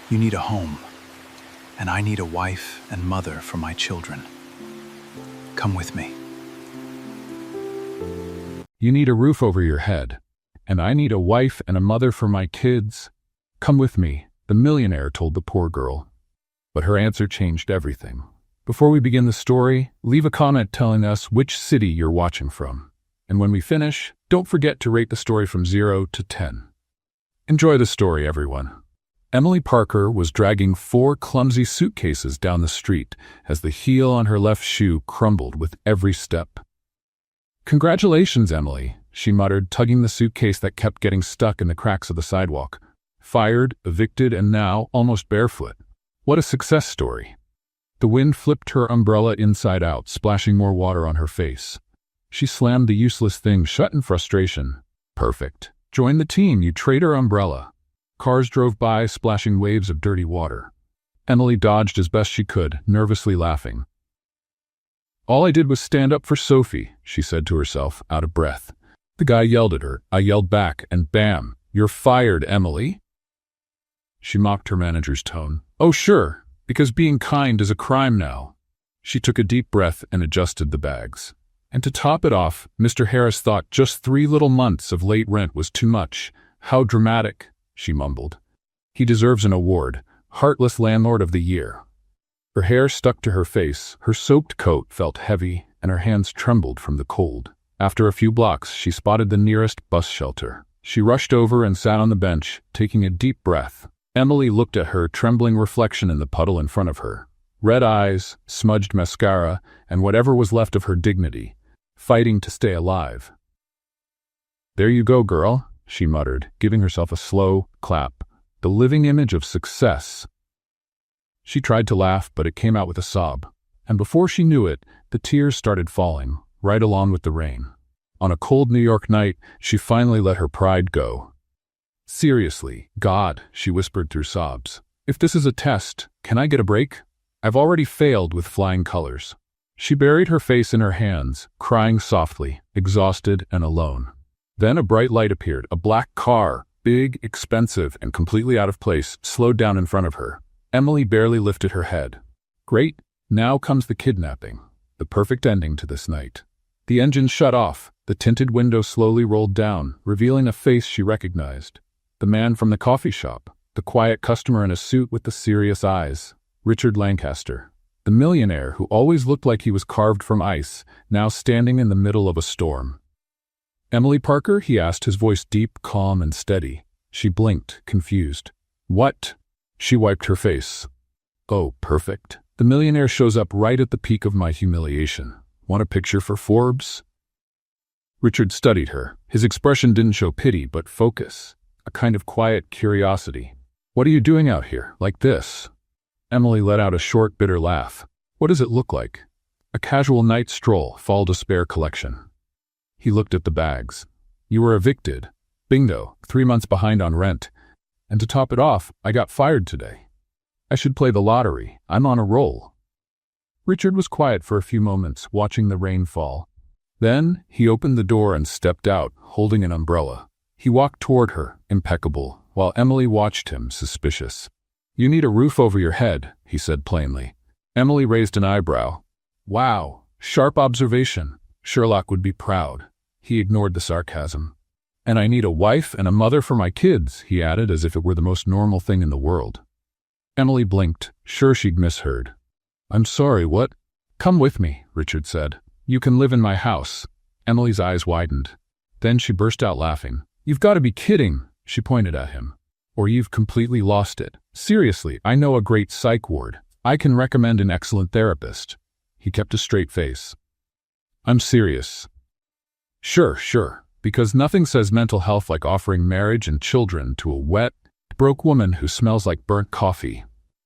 You need a home, and I need a wife and mother for my children. Come with me. You need a roof over your head, and I need a wife and a mother for my kids. Come with me, the millionaire told the poor girl. But her answer changed everything. Before we begin the story, leave a comment telling us which city you're watching from. And when we finish, don't forget to rate the story from 0 to 10. Enjoy the story, everyone. Emily Parker was dragging 4 clumsy suitcases down the street as the heel on her left shoe crumbled with every step. "Congratulations, Emily," she muttered, tugging the suitcase that kept getting stuck in the cracks of the sidewalk. Fired, evicted, and now almost barefoot. What a success story. The wind flipped her umbrella inside out, splashing more water on her face. She slammed the useless thing shut in frustration. Perfect. Join the team, you traitor umbrella. Cars drove by, splashing waves of dirty water. Emily dodged as best she could, nervously laughing. "All I did was stand up for Sophie," she said to herself, out of breath. The guy yelled at her. I yelled back, and bam, "You're fired, Emily." She mocked her manager's tone. "Oh, sure, because being kind is a crime now." She took a deep breath and adjusted the bags. And to top it off, Mr. Harris thought just 3 little months of late rent was too much. "How dramatic," she mumbled. "He deserves an award, Heartless Landlord of the Year." Her hair stuck to her face, her soaked coat felt heavy, and her hands trembled from the cold. After a few blocks, she spotted the nearest bus shelter. She rushed over and sat on the bench, taking a deep breath. Emily looked at her trembling reflection in the puddle in front of her. Red eyes, smudged mascara, and whatever was left of her dignity, fighting to stay alive. "There you go, girl," she muttered, giving herself a slow clap. "The living image of success." She tried to laugh, but it came out with a sob. And before she knew it, the tears started falling, right along with the rain. On a cold New York night, she finally let her pride go. "Seriously, God," she whispered through sobs. "If this is a test, can I get a break? I've already failed with flying colors." She buried her face in her hands, crying softly, exhausted and alone. Then a bright light appeared. A black car, big, expensive, and completely out of place, slowed down in front of her. Emily barely lifted her head. Great, now comes the kidnapping. The perfect ending to this night. The engine shut off. The tinted window slowly rolled down, revealing a face she recognized. The man from the coffee shop, the quiet customer in a suit with the serious eyes. Richard Lancaster. The millionaire who always looked like he was carved from ice, now standing in the middle of a storm. "Emily Parker?" he asked, his voice deep, calm, and steady. She blinked, confused. "What?" She wiped her face. "Oh, perfect. The millionaire shows up right at the peak of my humiliation. Want a picture for Forbes?" Richard studied her. His expression didn't show pity, but focus. A kind of quiet curiosity. "What are you doing out here, like this?" Emily let out a short, bitter laugh. "What does it look like?" "A casual night stroll, fall to spare collection." He looked at the bags. "You were evicted. Bingo, 3 months behind on rent. And to top it off, I got fired today. I should play the lottery. I'm on a roll." Richard was quiet for a few moments, watching the rain fall. Then he opened the door and stepped out, holding an umbrella. He walked toward her, impeccable, while Emily watched him, suspicious. "You need a roof over your head," he said plainly. Emily raised an eyebrow. "Wow, sharp observation. Sherlock would be proud." He ignored the sarcasm. "And I need a wife and a mother for my kids," he added as if it were the most normal thing in the world. Emily blinked, sure she'd misheard. "I'm sorry, what?" "Come with me," Richard said. "You can live in my house." Emily's eyes widened. Then she burst out laughing. "You've got to be kidding," she pointed at him. "Or you've completely lost it. Seriously, I know a great psych ward. I can recommend an excellent therapist." He kept a straight face. "I'm serious." Sure, because nothing says mental health like offering marriage and children to a wet, broke woman who smells like burnt coffee."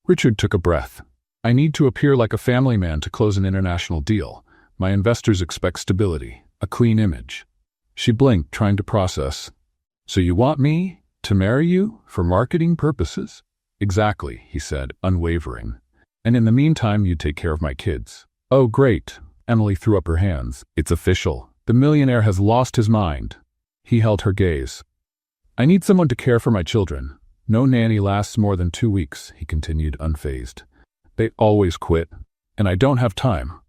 Richard took a breath. "I need to appear like a family man to close an international deal. My investors expect stability, a clean image." She blinked, trying to process. "So you want me to marry you for marketing purposes?" "Exactly," he said, unwavering. "And in the meantime, you take care of my kids." "Oh, great." Emily threw up her hands. "It's official. The millionaire has lost his mind." He held her gaze. "I need someone to care for my children. No nanny lasts more than 2 weeks, he continued, unfazed. They always quit, and I don't have time.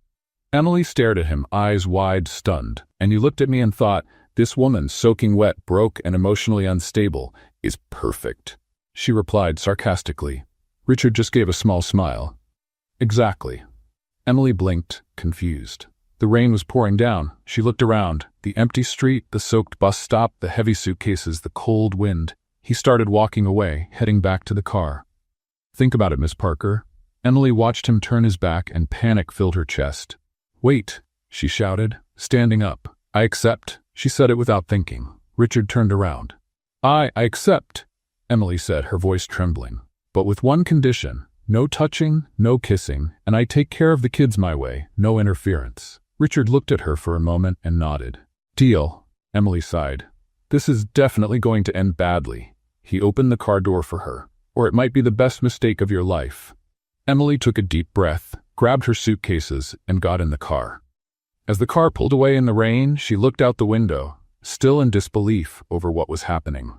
Emily stared at him, eyes wide, stunned. And you looked at me and thought, this woman, soaking wet, broke, and emotionally unstable, is perfect. She replied sarcastically. Richard just gave a small smile. Exactly. Emily blinked, confused. The rain was pouring down. She looked around. The empty street, the soaked bus stop, the heavy suitcases, the cold wind. He started walking away, heading back to the car. Think about it, Miss Parker. Emily watched him turn his back and panic filled her chest. Wait, she shouted, standing up. I accept. She said it without thinking. Richard turned around. I accept, Emily said, her voice trembling. But with one condition. No touching, no kissing, and I take care of the kids my way, no interference. Richard looked at her for a moment and nodded. Deal, Emily sighed. This is definitely going to end badly. He opened the car door for her. Or it might be the best mistake of your life. Emily took a deep breath, grabbed her suitcases, and got in the car. As the car pulled away in the rain, she looked out the window, still in disbelief over what was happening.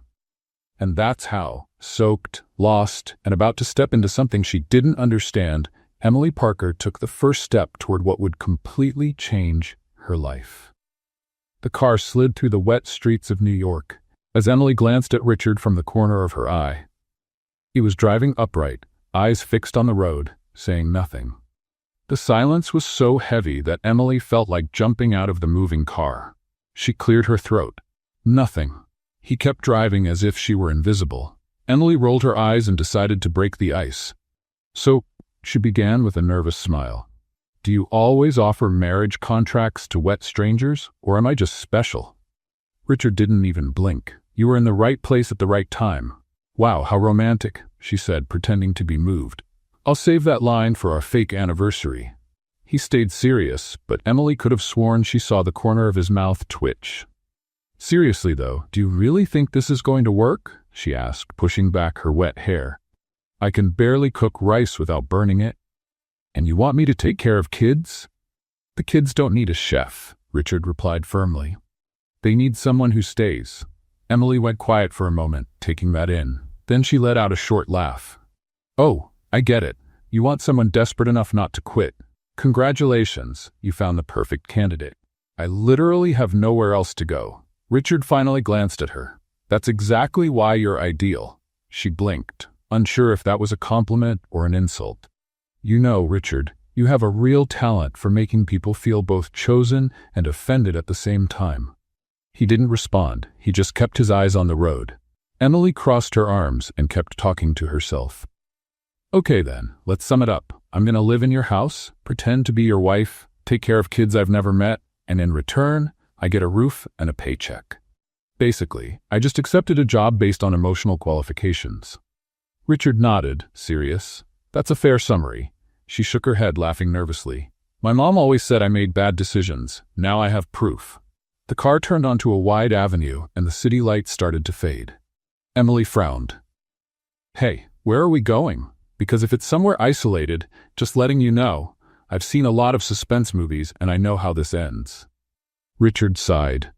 And that's how, soaked, lost, and about to step into something she didn't understand, Emily Parker took the first step toward what would completely change her life. The car slid through the wet streets of New York, as Emily glanced at Richard from the corner of her eye. He was driving upright, eyes fixed on the road, saying nothing. The silence was so heavy that Emily felt like jumping out of the moving car. She cleared her throat. Nothing. He kept driving as if she were invisible. Emily rolled her eyes and decided to break the ice. So, she began with a nervous smile. Do you always offer marriage contracts to wet strangers, or am I just special? Richard didn't even blink. You were in the right place at the right time. Wow, how romantic, she said, pretending to be moved. I'll save that line for our fake anniversary. He stayed serious, but Emily could have sworn she saw the corner of his mouth twitch. Seriously, though, do you really think this is going to work? She asked, pushing back her wet hair. I can barely cook rice without burning it. And you want me to take care of kids? The kids don't need a chef, Richard replied firmly. They need someone who stays. Emily went quiet for a moment, taking that in. Then she let out a short laugh. Oh, I get it. You want someone desperate enough not to quit. Congratulations, you found the perfect candidate. I literally have nowhere else to go. Richard finally glanced at her. That's exactly why you're ideal. She blinked, unsure if that was a compliment or an insult. You know, Richard, you have a real talent for making people feel both chosen and offended at the same time. He didn't respond. He just kept his eyes on the road. Emily crossed her arms and kept talking to herself. Okay then, let's sum it up. I'm gonna live in your house, pretend to be your wife, take care of kids I've never met, and in return, I get a roof and a paycheck. Basically, I just accepted a job based on emotional qualifications. Richard nodded, serious. That's a fair summary. She shook her head, laughing nervously. My mom always said I made bad decisions. Now I have proof. The car turned onto a wide avenue, and the city lights started to fade. Emily frowned. Hey, where are we going? Because if it's somewhere isolated, just letting you know, I've seen a lot of suspense movies and I know how this ends. Richard sighed.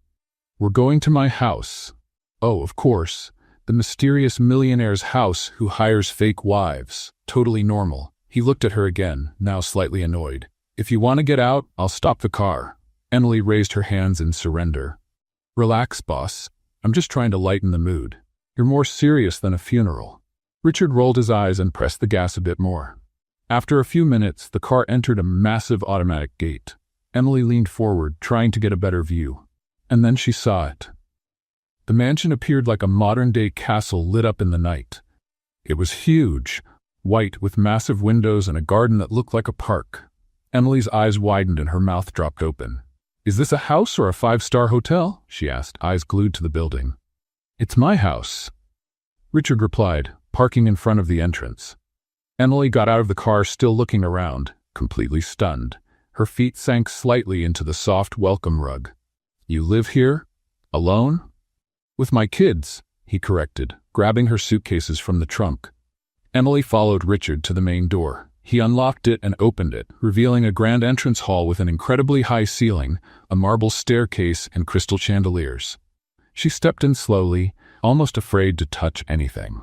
We're going to my house. Oh, of course. The mysterious millionaire's house who hires fake wives. Totally normal. He looked at her again, now slightly annoyed. If you want to get out, I'll stop the car. Emily raised her hands in surrender. Relax, boss. I'm just trying to lighten the mood. You're more serious than a funeral. Richard rolled his eyes and pressed the gas a bit more. After a few minutes, the car entered a massive automatic gate. Emily leaned forward, trying to get a better view. And then she saw it. The mansion appeared like a modern-day castle lit up in the night. It was huge, white with massive windows and a garden that looked like a park. Emily's eyes widened and her mouth dropped open. Is this a house or a 5-star hotel? She asked, eyes glued to the building. It's my house, Richard replied, parking in front of the entrance. Emily got out of the car, still looking around, completely stunned. Her feet sank slightly into the soft welcome rug. You live here? Alone? With my kids, he corrected, grabbing her suitcases from the trunk. Emily followed Richard to the main door. He unlocked it and opened it, revealing a grand entrance hall with an incredibly high ceiling, a marble staircase, and crystal chandeliers. She stepped in slowly, almost afraid to touch anything.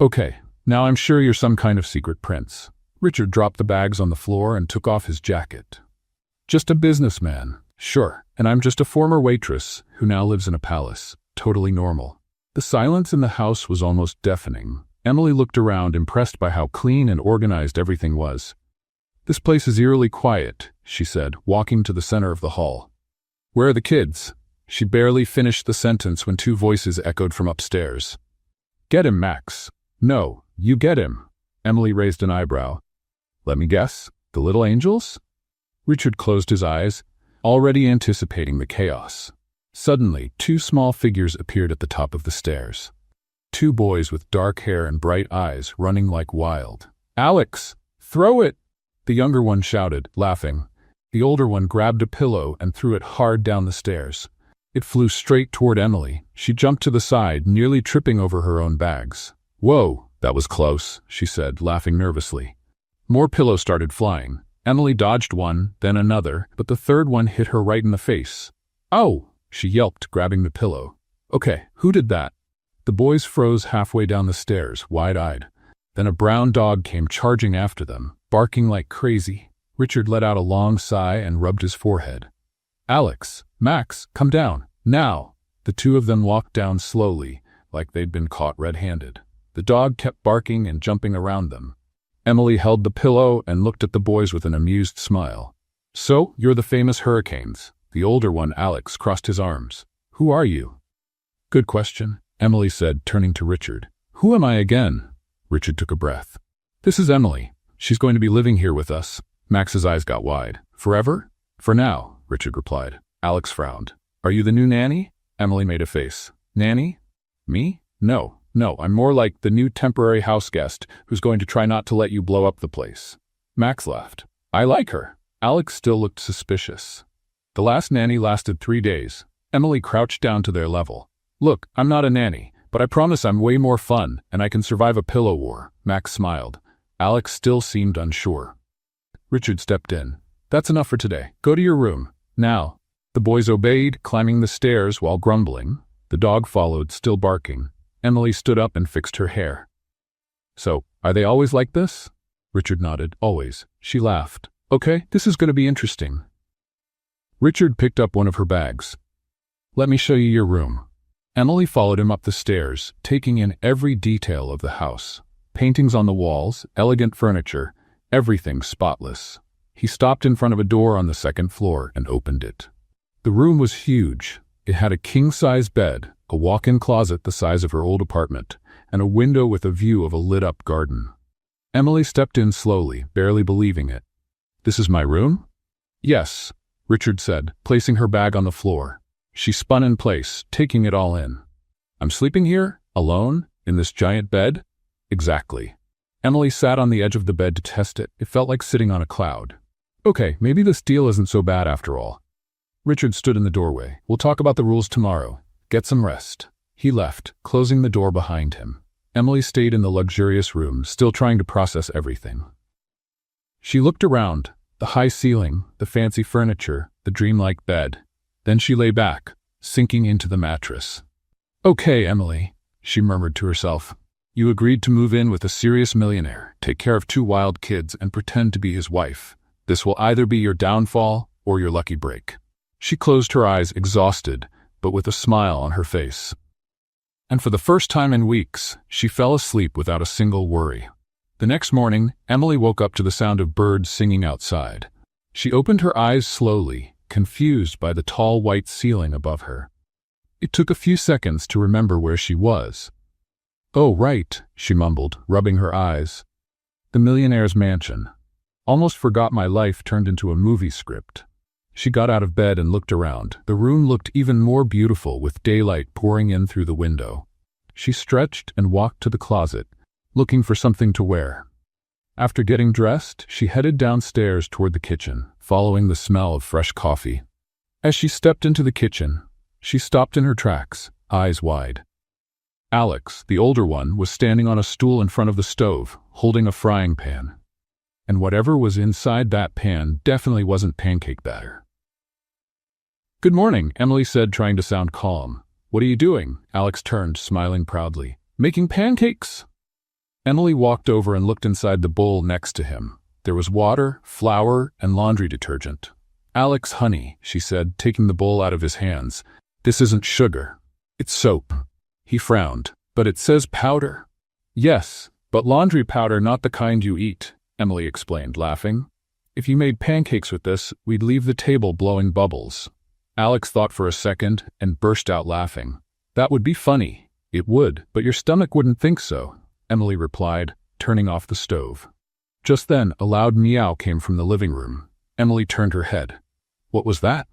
Okay, now I'm sure you're some kind of secret prince. Richard dropped the bags on the floor and took off his jacket. Just a businessman, sure, and I'm just a former waitress who now lives in a palace. Totally normal. The silence in the house was almost deafening. Emily looked around, impressed by how clean and organized everything was. This place is eerily quiet, she said, walking to the center of the hall. Where are the kids? She barely finished the sentence when two voices echoed from upstairs. Get him, Max. No, you get him. Emily raised an eyebrow. Let me guess, the little angels? Richard closed his eyes, already anticipating the chaos. Suddenly, two small figures appeared at the top of the stairs. Two boys with dark hair and bright eyes running like wild. Alex, throw it! The younger one shouted, laughing. The older one grabbed a pillow and threw it hard down the stairs. It flew straight toward Emily. She jumped to the side, nearly tripping over her own bags. Whoa, that was close, she said, laughing nervously. More pillows started flying. Emily dodged one, then another, but the third one hit her right in the face. Oh! She yelped, grabbing the pillow. Okay, who did that? The boys froze halfway down the stairs, wide-eyed. Then a brown dog came charging after them, barking like crazy. Richard let out a long sigh and rubbed his forehead. Alex, Max, come down, now! The two of them walked down slowly, like they'd been caught red-handed. The dog kept barking and jumping around them. Emily held the pillow and looked at the boys with an amused smile. So, you're the famous hurricanes. The older one, Alex, crossed his arms. Who are you? Good question, Emily said, turning to Richard. Who am I again? Richard took a breath. This is Emily. She's going to be living here with us. Max's eyes got wide. Forever? For now, Richard replied. Alex frowned. Are you the new nanny? Emily made a face. Nanny? Me? No, I'm more like the new temporary house guest who's going to try not to let you blow up the place. Max laughed. I like her. Alex still looked suspicious. The last nanny lasted 3 days. Emily crouched down to their level. Look, I'm not a nanny, but I promise I'm way more fun, and I can survive a pillow war. Max smiled. Alex still seemed unsure. Richard stepped in. That's enough for today. Go to your room. Now. The boys obeyed, climbing the stairs while grumbling. The dog followed, still barking. Emily stood up and fixed her hair. So, are they always like this? Richard nodded. Always. She laughed. Okay, this is going to be interesting. Richard picked up one of her bags. Let me show you your room. Emily followed him up the stairs, taking in every detail of the house. Paintings on the walls, elegant furniture, everything spotless. He stopped in front of a door on the second floor and opened it. The room was huge. It had a king-size bed, a walk-in closet the size of her old apartment, and a window with a view of a lit-up garden. Emily stepped in slowly, barely believing it. This is my room? Yes, Richard said, placing her bag on the floor. She spun in place, taking it all in. I'm sleeping here? Alone? In this giant bed? Exactly. Emily sat on the edge of the bed to test it. It felt like sitting on a cloud. Okay, maybe this deal isn't so bad after all. Richard stood in the doorway. We'll talk about the rules tomorrow. Get some rest. He left, closing the door behind him. Emily stayed in the luxurious room, still trying to process everything. She looked around. The high ceiling, the fancy furniture, the dreamlike bed. Then she lay back, sinking into the mattress. Okay, Emily, she murmured to herself. You agreed to move in with a serious millionaire, take care of 2 wild kids, and pretend to be his wife. This will either be your downfall or your lucky break. She closed her eyes, exhausted, but with a smile on her face. And for the first time in weeks, she fell asleep without a single worry. The next morning, Emily woke up to the sound of birds singing outside. She opened her eyes slowly, confused by the tall white ceiling above her. It took a few seconds to remember where she was. Oh, right, she mumbled, rubbing her eyes. The millionaire's mansion. Almost forgot my life turned into a movie script. She got out of bed and looked around. The room looked even more beautiful with daylight pouring in through the window. She stretched and walked to the closet, looking for something to wear. After getting dressed, she headed downstairs toward the kitchen, following the smell of fresh coffee. As she stepped into the kitchen, she stopped in her tracks, eyes wide. Alex, the older one, was standing on a stool in front of the stove, holding a frying pan. And whatever was inside that pan definitely wasn't pancake batter. Good morning, Emily said, trying to sound calm. What are you doing? Alex turned, smiling proudly. Making pancakes? Emily walked over and looked inside the bowl next to him. There was water, flour, and laundry detergent. Alex, honey, she said, taking the bowl out of his hands. This isn't sugar. It's soap. He frowned. But it says powder. Yes, but laundry powder, not the kind you eat, Emily explained, laughing. If you made pancakes with this, we'd leave the table blowing bubbles. Alex thought for a second and burst out laughing. That would be funny. It would, but your stomach wouldn't think so, Emily replied, turning off the stove. Just then, a loud meow came from the living room. Emily turned her head. What was that?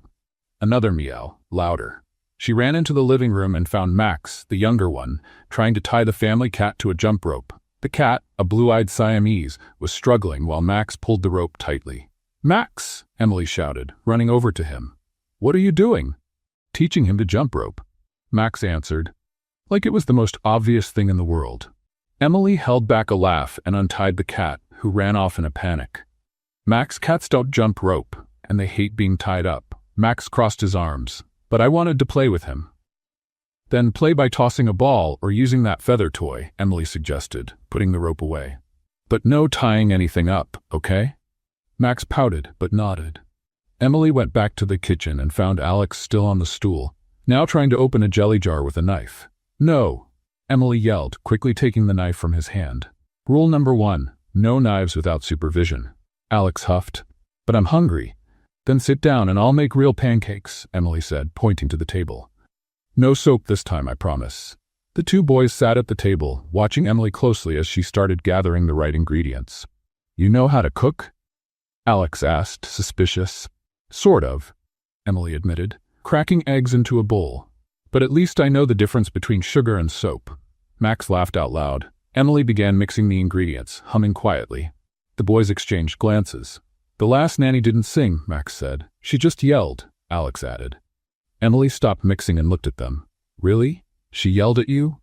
Another meow, louder. She ran into the living room and found Max, the younger one, trying to tie the family cat to a jump rope. The cat, a blue-eyed Siamese, was struggling while Max pulled the rope tightly. Max! Emily shouted, running over to him. What are you doing? Teaching him to jump rope. Max answered, like it was the most obvious thing in the world. Emily held back a laugh and untied the cat, who ran off in a panic. Max, cats don't jump rope, and they hate being tied up. Max crossed his arms. But I wanted to play with him. Then play by tossing a ball or using that feather toy, Emily suggested, putting the rope away. But no tying anything up, okay? Max pouted, but nodded. Emily went back to the kitchen and found Alex still on the stool, now trying to open a jelly jar with a knife. No, Emily yelled, quickly taking the knife from his hand. Rule number 1, no knives without supervision. Alex huffed. But I'm hungry. Then sit down and I'll make real pancakes, Emily said, pointing to the table. No soap this time, I promise. The two boys sat at the table, watching Emily closely as she started gathering the right ingredients. You know how to cook? Alex asked, suspicious. Sort of, Emily admitted, cracking eggs into a bowl. But at least I know the difference between sugar and soap. Max laughed out loud. Emily began mixing the ingredients, humming quietly. The boys exchanged glances. The last nanny didn't sing, Max said. She just yelled, Alex added. Emily stopped mixing and looked at them. Really? She yelled at you?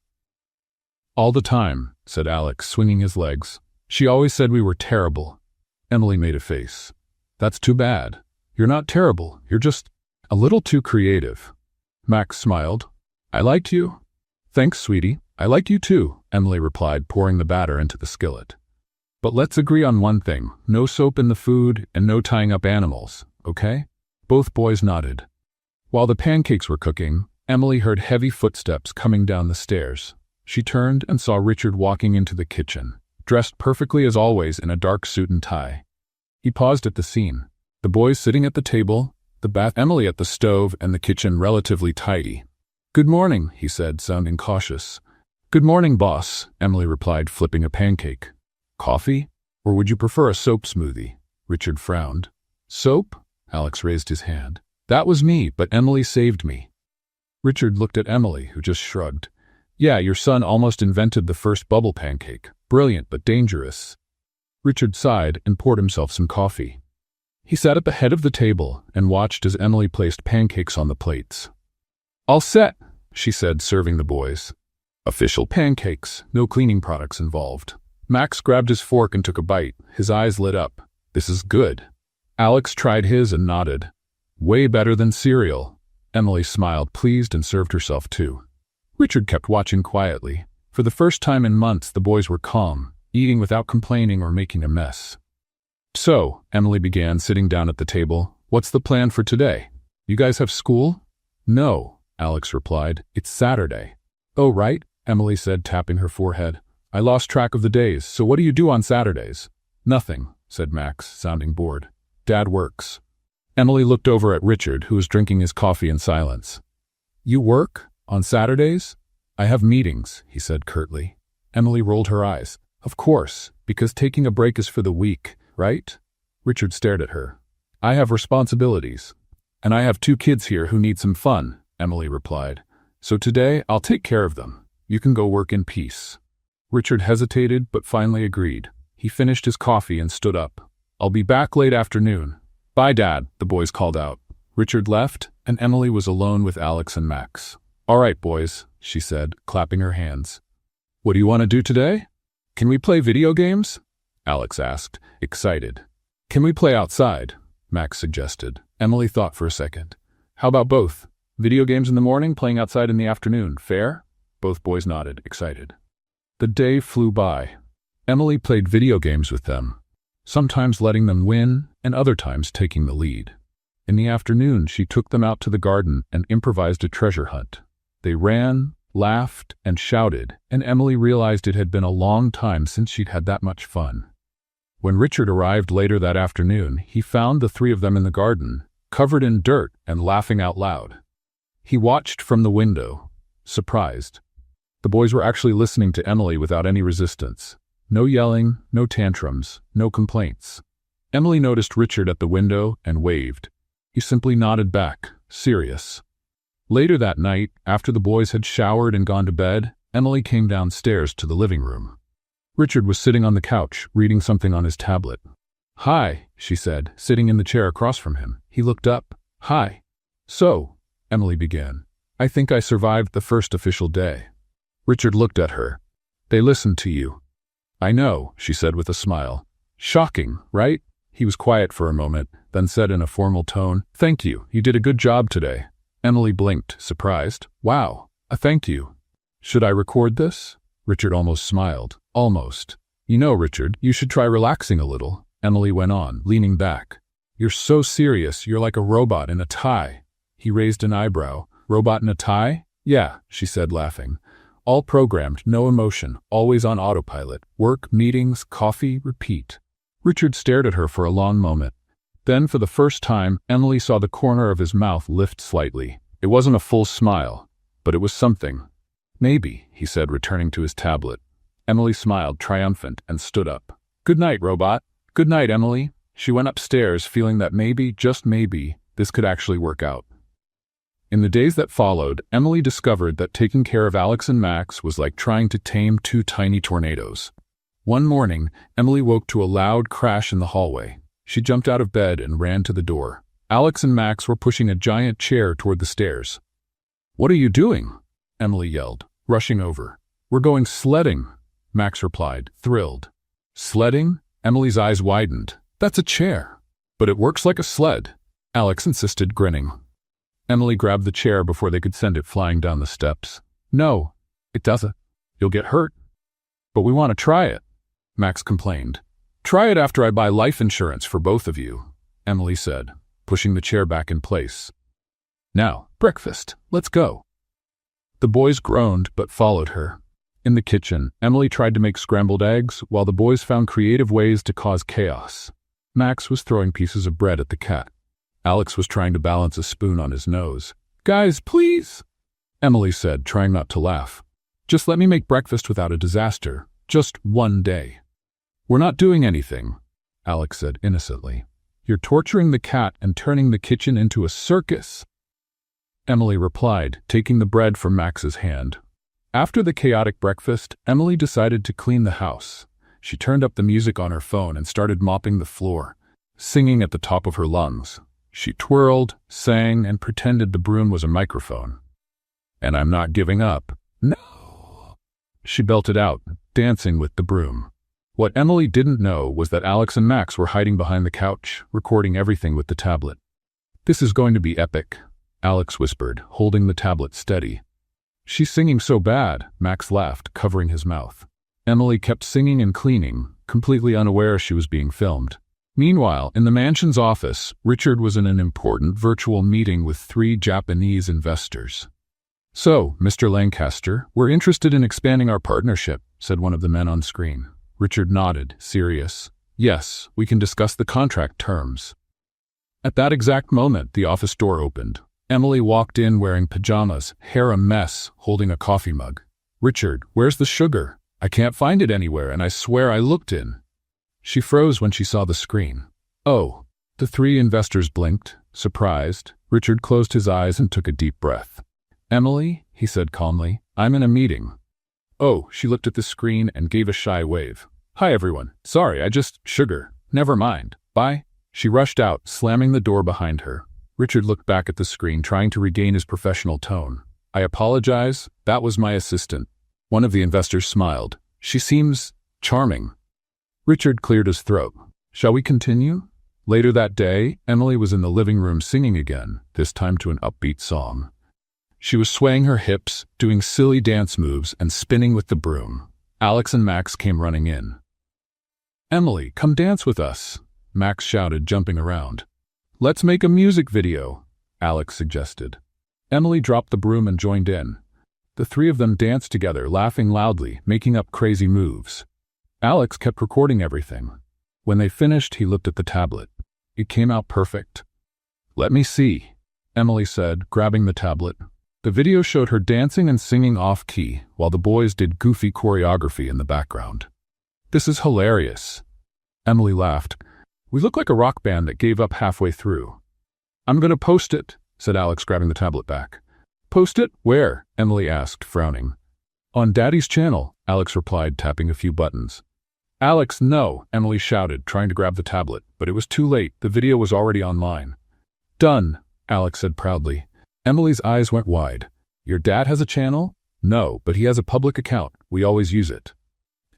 All the time, said Alex, swinging his legs. She always said we were terrible. Emily made a face. That's too bad. You're not terrible. You're just a little too creative. Max smiled. I liked you. Thanks, sweetie. I liked you too, Emily replied, pouring the batter into the skillet. But let's agree on one thing. No soap in the food and no tying up animals, okay? Both boys nodded. While the pancakes were cooking, Emily heard heavy footsteps coming down the stairs. She turned and saw Richard walking into the kitchen, dressed perfectly as always in a dark suit and tie. He paused at the scene. The boys sitting at the table, the bath, Emily at the stove, and the kitchen relatively tidy. Good morning, he said, sounding cautious. Good morning, boss, Emily replied, flipping a pancake. Coffee? Or would you prefer a soap smoothie? Richard frowned. Soap? Alex raised his hand. That was me, but Emily saved me. Richard looked at Emily, who just shrugged. Yeah, your son almost invented the first bubble pancake. Brilliant, but dangerous. Richard sighed and poured himself some coffee. He sat at the head of the table and watched as Emily placed pancakes on the plates. All set, she said, serving the boys. Official pancakes, no cleaning products involved. Max grabbed his fork and took a bite. His eyes lit up. This is good. Alex tried his and nodded. Way better than cereal. Emily smiled, pleased, and served herself too. Richard kept watching quietly. For the first time in months, the boys were calm, eating without complaining or making a mess. So, Emily began, sitting down at the table. What's the plan for today? You guys have school? No, Alex replied. It's Saturday. Oh, right, Emily said, tapping her forehead. I lost track of the days, so what do you do on Saturdays? Nothing, said Max, sounding bored. Dad works. Emily looked over at Richard, who was drinking his coffee in silence. You work? On Saturdays? I have meetings, he said curtly. Emily rolled her eyes. Of course, because taking a break is for the weak, right? Richard stared at her. I have responsibilities. And I have 2 kids here who need some fun, Emily replied. So today, I'll take care of them. You can go work in peace. Richard hesitated, but finally agreed. He finished his coffee and stood up. I'll be back late afternoon. Bye, Dad, the boys called out. Richard left, and Emily was alone with Alex and Max. All right, boys, she said, clapping her hands. What do you want to do today? Can we play video games? Alex asked, excited. Can we play outside? Max suggested. Emily thought for a second. How about both? Video games in the morning, playing outside in the afternoon. Fair? Both boys nodded, excited. The day flew by. Emily played video games with them, sometimes letting them win and other times taking the lead. In the afternoon, she took them out to the garden and improvised a treasure hunt. They ran, laughed, and shouted, and Emily realized it had been a long time since she'd had that much fun. When Richard arrived later that afternoon, he found the three of them in the garden, covered in dirt and laughing out loud. He watched from the window, surprised. The boys were actually listening to Emily without any resistance. No yelling, no tantrums, no complaints. Emily noticed Richard at the window and waved. He simply nodded back, serious. Later that night, after the boys had showered and gone to bed, Emily came downstairs to the living room. Richard was sitting on the couch, reading something on his tablet. "Hi," she said, sitting in the chair across from him. He looked up. "Hi." "So," Emily began, "I think I survived the first official day." Richard looked at her. "They listened to you." "I know," she said with a smile. "Shocking, right?" He was quiet for a moment, then said in a formal tone, "Thank you. You did a good job today." Emily blinked, surprised. "Wow, a thank you. Should I record this?" Richard almost smiled. "Almost. You know, Richard, you should try relaxing a little," Emily went on, leaning back. "You're so serious, you're like a robot in a tie." He raised an eyebrow. "Robot in a tie?" "Yeah," she said, laughing. "All programmed, no emotion, always on autopilot. Work, meetings, coffee, repeat." Richard stared at her for a long moment. Then, for the first time, Emily saw the corner of his mouth lift slightly. It wasn't a full smile, but it was something. "Maybe," he said, returning to his tablet. Emily smiled, triumphant, and stood up. "Good night, robot." "Good night, Emily." She went upstairs, feeling that maybe, just maybe, this could actually work out. In the days that followed, Emily discovered that taking care of Alex and Max was like trying to tame two tiny tornadoes. One morning, Emily woke to a loud crash in the hallway. She jumped out of bed and ran to the door. Alex and Max were pushing a giant chair toward the stairs. "What are you doing?" Emily yelled, rushing over. "We're going sledding," Max replied, thrilled. "Sledding?" Emily's eyes widened. "That's a chair." "But it works like a sled," Alex insisted, grinning. Emily grabbed the chair before they could send it flying down the steps. "No, it doesn't. You'll get hurt." "But we want to try it," Max complained. "Try it after I buy life insurance for both of you," Emily said, pushing the chair back in place. "Now, breakfast. Let's go." The boys groaned but followed her. In the kitchen, Emily tried to make scrambled eggs while the boys found creative ways to cause chaos. Max was throwing pieces of bread at the cat. Alex was trying to balance a spoon on his nose. "Guys, please," Emily said, trying not to laugh. "Just let me make breakfast without a disaster. Just one day." "We're not doing anything," Alex said innocently. "You're torturing the cat and turning the kitchen into a circus," Emily replied, taking the bread from Max's hand. After the chaotic breakfast, Emily decided to clean the house. She turned up the music on her phone and started mopping the floor, singing at the top of her lungs. She twirled, sang, and pretended the broom was a microphone. "And I'm not giving up. No," she belted out, dancing with the broom. What Emily didn't know was that Alex and Max were hiding behind the couch, recording everything with the tablet. "This is going to be epic," Alex whispered, holding the tablet steady. "She's singing so bad," Max laughed, covering his mouth. Emily kept singing and cleaning, completely unaware she was being filmed. Meanwhile, in the mansion's office, Richard was in an important virtual meeting with 3 Japanese investors. "So, Mr. Lancaster, we're interested in expanding our partnership," said one of the men on screen. Richard nodded, serious. "Yes, we can discuss the contract terms." At that exact moment, the office door opened. Emily walked in wearing pajamas, hair a mess, holding a coffee mug. "Richard, where's the sugar? I can't find it anywhere, and I swear I looked in." She froze when she saw the screen. "Oh." The 3 investors blinked, surprised. Richard closed his eyes and took a deep breath. "Emily," he said calmly, "I'm in a meeting." "Oh," she looked at the screen and gave a shy wave. "Hi everyone. Sorry, sugar. Never mind. Bye." She rushed out, slamming the door behind her. Richard looked back at the screen, trying to regain his professional tone. "I apologize. That was my assistant." One of the investors smiled. "She seems charming." Richard cleared his throat. "Shall we continue?" Later that day, Emily was in the living room singing again, this time to an upbeat song. She was swaying her hips, doing silly dance moves, and spinning with the broom. Alex and Max came running in. "Emily, come dance with us," Max shouted, jumping around. "Let's make a music video," Alex suggested. Emily dropped the broom and joined in. The three of them danced together, laughing loudly, making up crazy moves. Alex kept recording everything. When they finished, he looked at the tablet. It came out perfect. "Let me see," Emily said, grabbing the tablet. The video showed her dancing and singing off-key, while the boys did goofy choreography in the background. "This is hilarious," Emily laughed. "We look like a rock band that gave up halfway through." "I'm gonna post it," said Alex, grabbing the tablet back. "Post it? Where?" Emily asked, frowning. "On Daddy's channel," Alex replied, tapping a few buttons. "Alex, no," Emily shouted, trying to grab the tablet, but it was too late. The video was already online. "Done," Alex said proudly. Emily's eyes went wide. "Your dad has a channel?" "No, but he has a public account. We always use it."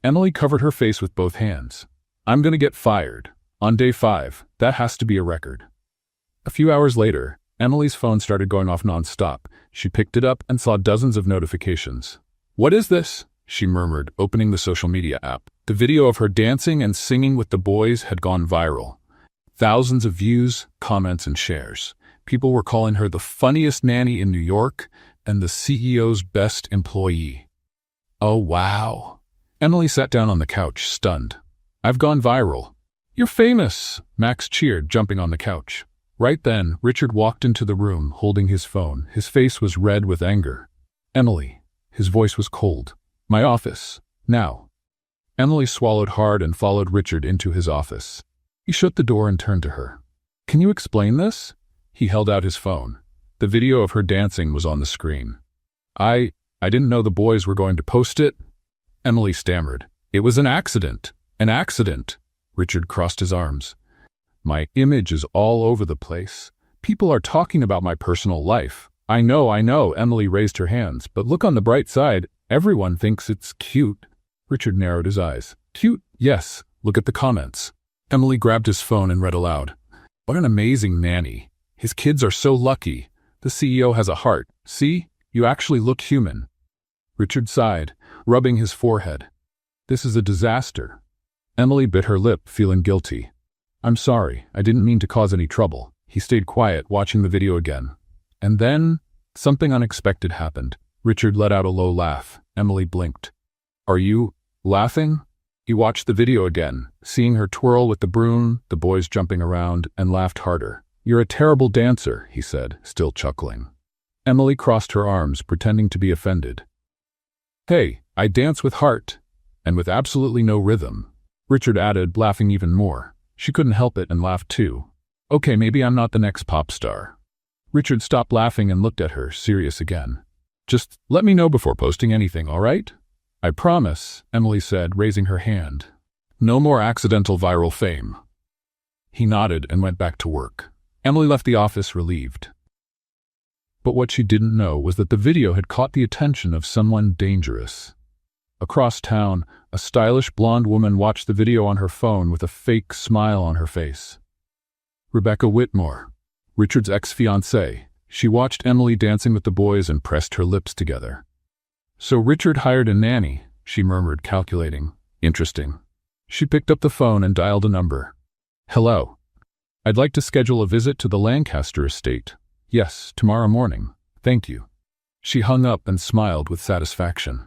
Emily covered her face with both hands. "I'm gonna get fired. On day 5, that has to be a record." A few hours later, Emily's phone started going off nonstop. She picked it up and saw dozens of notifications. "What is this?" she murmured, opening the social media app. The video of her dancing and singing with the boys had gone viral. Thousands of views, comments, and shares. People were calling her the funniest nanny in New York and the CEO's best employee. "Oh, wow." Emily sat down on the couch, stunned. "I've gone viral." "You're famous," Max cheered, jumping on the couch. Right then, Richard walked into the room, holding his phone. His face was red with anger. "Emily." His voice was cold. "My office. Now." Emily swallowed hard and followed Richard into his office. He shut the door and turned to her. "Can you explain this?" He held out his phone. The video of her dancing was on the screen. I didn't know the boys were going to post it," Emily stammered. "It was an accident. An accident." Richard crossed his arms. "My image is all over the place. People are talking about my personal life." I know, Emily raised her hands, "but look on the bright side. Everyone thinks it's cute." Richard narrowed his eyes. "Cute? Yes. Look at the comments." Emily grabbed his phone and read aloud. "What an amazing nanny. His kids are so lucky. The CEO has a heart. See? You actually look human." Richard sighed, rubbing his forehead. "This is a disaster." Emily bit her lip, feeling guilty. "I'm sorry. I didn't mean to cause any trouble." He stayed quiet, watching the video again. And then, something unexpected happened. Richard let out a low laugh. Emily blinked. "Are you laughing?" He watched the video again, seeing her twirl with the broom, the boys jumping around, and laughed harder. "You're a terrible dancer," he said, still chuckling. Emily crossed her arms, pretending to be offended. "Hey, I dance with heart, and with absolutely no rhythm," Richard added, laughing even more. She couldn't help it and laughed too. "Okay, maybe I'm not the next pop star." Richard stopped laughing and looked at her, serious again. "Just let me know before posting anything, all right?" "I promise," Emily said, raising her hand. "No more accidental viral fame." He nodded and went back to work. Emily left the office relieved. But what she didn't know was that the video had caught the attention of someone dangerous. Across town, a stylish blonde woman watched the video on her phone with a fake smile on her face. Rebecca Whitmore, Richard's ex-fiancée. She watched Emily dancing with the boys and pressed her lips together. "So Richard hired a nanny," she murmured, calculating. "Interesting." She picked up the phone and dialed a number. "Hello. I'd like to schedule a visit to the Lancaster estate." "Yes, tomorrow morning. Thank you." She hung up and smiled with satisfaction.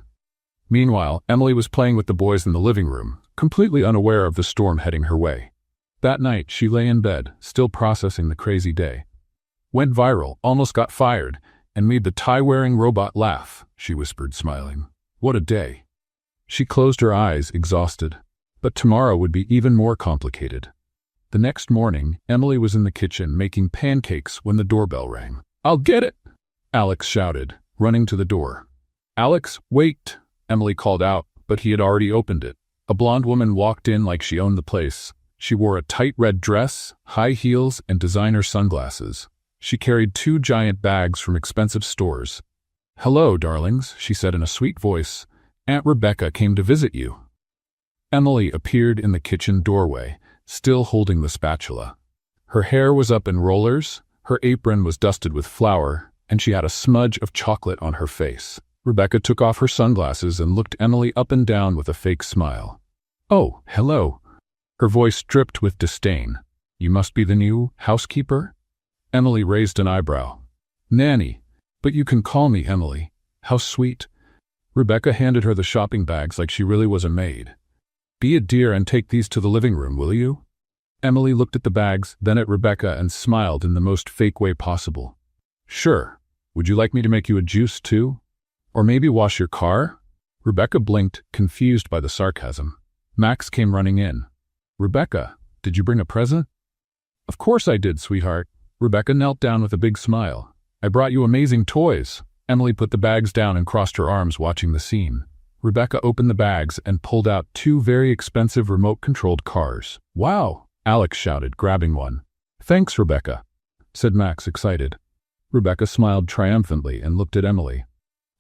Meanwhile, Emily was playing with the boys in the living room, completely unaware of the storm heading her way. That night, she lay in bed, still processing the crazy day. "Went viral, almost got fired, and made the tie-wearing robot laugh," she whispered, smiling. "What a day." She closed her eyes, exhausted. But tomorrow would be even more complicated. The next morning, Emily was in the kitchen making pancakes when the doorbell rang. "I'll get it!" Alex shouted, running to the door. "Alex, wait!" Emily called out, but he had already opened it. A blonde woman walked in like she owned the place. She wore a tight red dress, high heels, and designer sunglasses. She carried 2 giant bags from expensive stores. "Hello, darlings," she said in a sweet voice. "Aunt Rebecca came to visit you." Emily appeared in the kitchen doorway, still holding the spatula. Her hair was up in rollers, her apron was dusted with flour, and she had a smudge of chocolate on her face. Rebecca took off her sunglasses and looked Emily up and down with a fake smile. "Oh, hello." Her voice dripped with disdain. You must be the new housekeeper? Emily raised an eyebrow. Nanny, but you can call me Emily. How sweet. Rebecca handed her the shopping bags like she really was a maid. Be a dear and take these to the living room, will you? Emily looked at the bags, then at Rebecca and smiled in the most fake way possible. Sure. Would you like me to make you a juice too? Or maybe wash your car? Rebecca blinked, confused by the sarcasm. Max came running in. Rebecca, did you bring a present? Of course I did, sweetheart. Rebecca knelt down with a big smile. I brought you amazing toys. Emily put the bags down and crossed her arms, watching the scene. Rebecca opened the bags and pulled out 2 very expensive remote-controlled cars. Wow! Alex shouted, grabbing one. Thanks, Rebecca, said Max, excited. Rebecca smiled triumphantly and looked at Emily.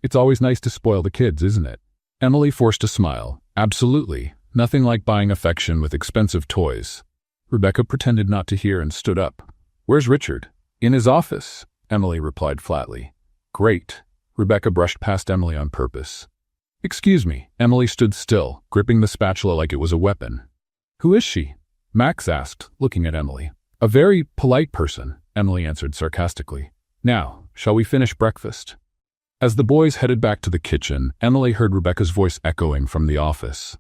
It's always nice to spoil the kids, isn't it? Emily forced a smile. Absolutely. Nothing like buying affection with expensive toys. Rebecca pretended not to hear and stood up. Where's Richard? In his office, Emily replied flatly. Great. Rebecca brushed past Emily on purpose. Excuse me. Emily stood still, gripping the spatula like it was a weapon. Who is she? Max asked, looking at Emily. A very polite person, Emily answered sarcastically. Now, shall we finish breakfast? As the boys headed back to the kitchen, Emily heard Rebecca's voice echoing from the office.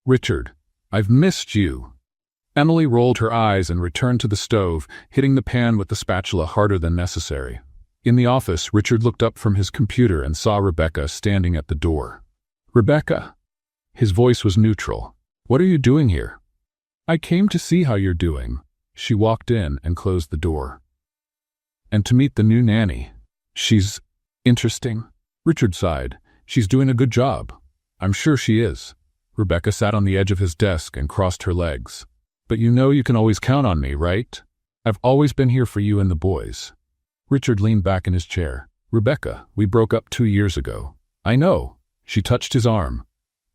Richard, I've missed you. Emily rolled her eyes and returned to the stove, hitting the pan with the spatula harder than necessary. In the office, Richard looked up from his computer and saw Rebecca standing at the door. Rebecca. His voice was neutral. What are you doing here? I came to see how you're doing. She walked in and closed the door. And to meet the new nanny. She's interesting. Richard sighed. She's doing a good job. I'm sure she is. Rebecca sat on the edge of his desk and crossed her legs. But you know you can always count on me, right? I've always been here for you and the boys. Richard leaned back in his chair. Rebecca, we broke up 2 years ago. I know. She touched his arm.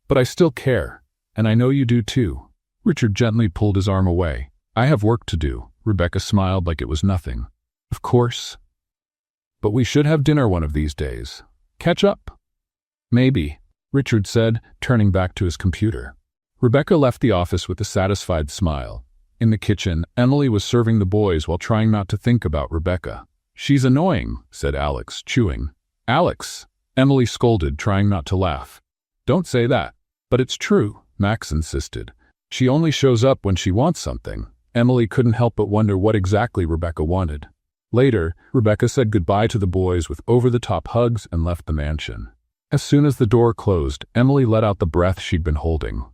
But I still care. And I know you do too. Richard gently pulled his arm away. I have work to do. Rebecca smiled like it was nothing. Of course. But we should have dinner one of these days. Catch up? Maybe, Richard said, turning back to his computer. Rebecca left the office with a satisfied smile. In the kitchen, Emily was serving the boys while trying not to think about Rebecca. She's annoying, said Alex, chewing. Alex, Emily scolded, trying not to laugh. Don't say that. But it's true, Max insisted. She only shows up when she wants something. Emily couldn't help but wonder what exactly Rebecca wanted. Later, Rebecca said goodbye to the boys with over-the-top hugs and left the mansion. As soon as the door closed, Emily let out the breath she'd been holding.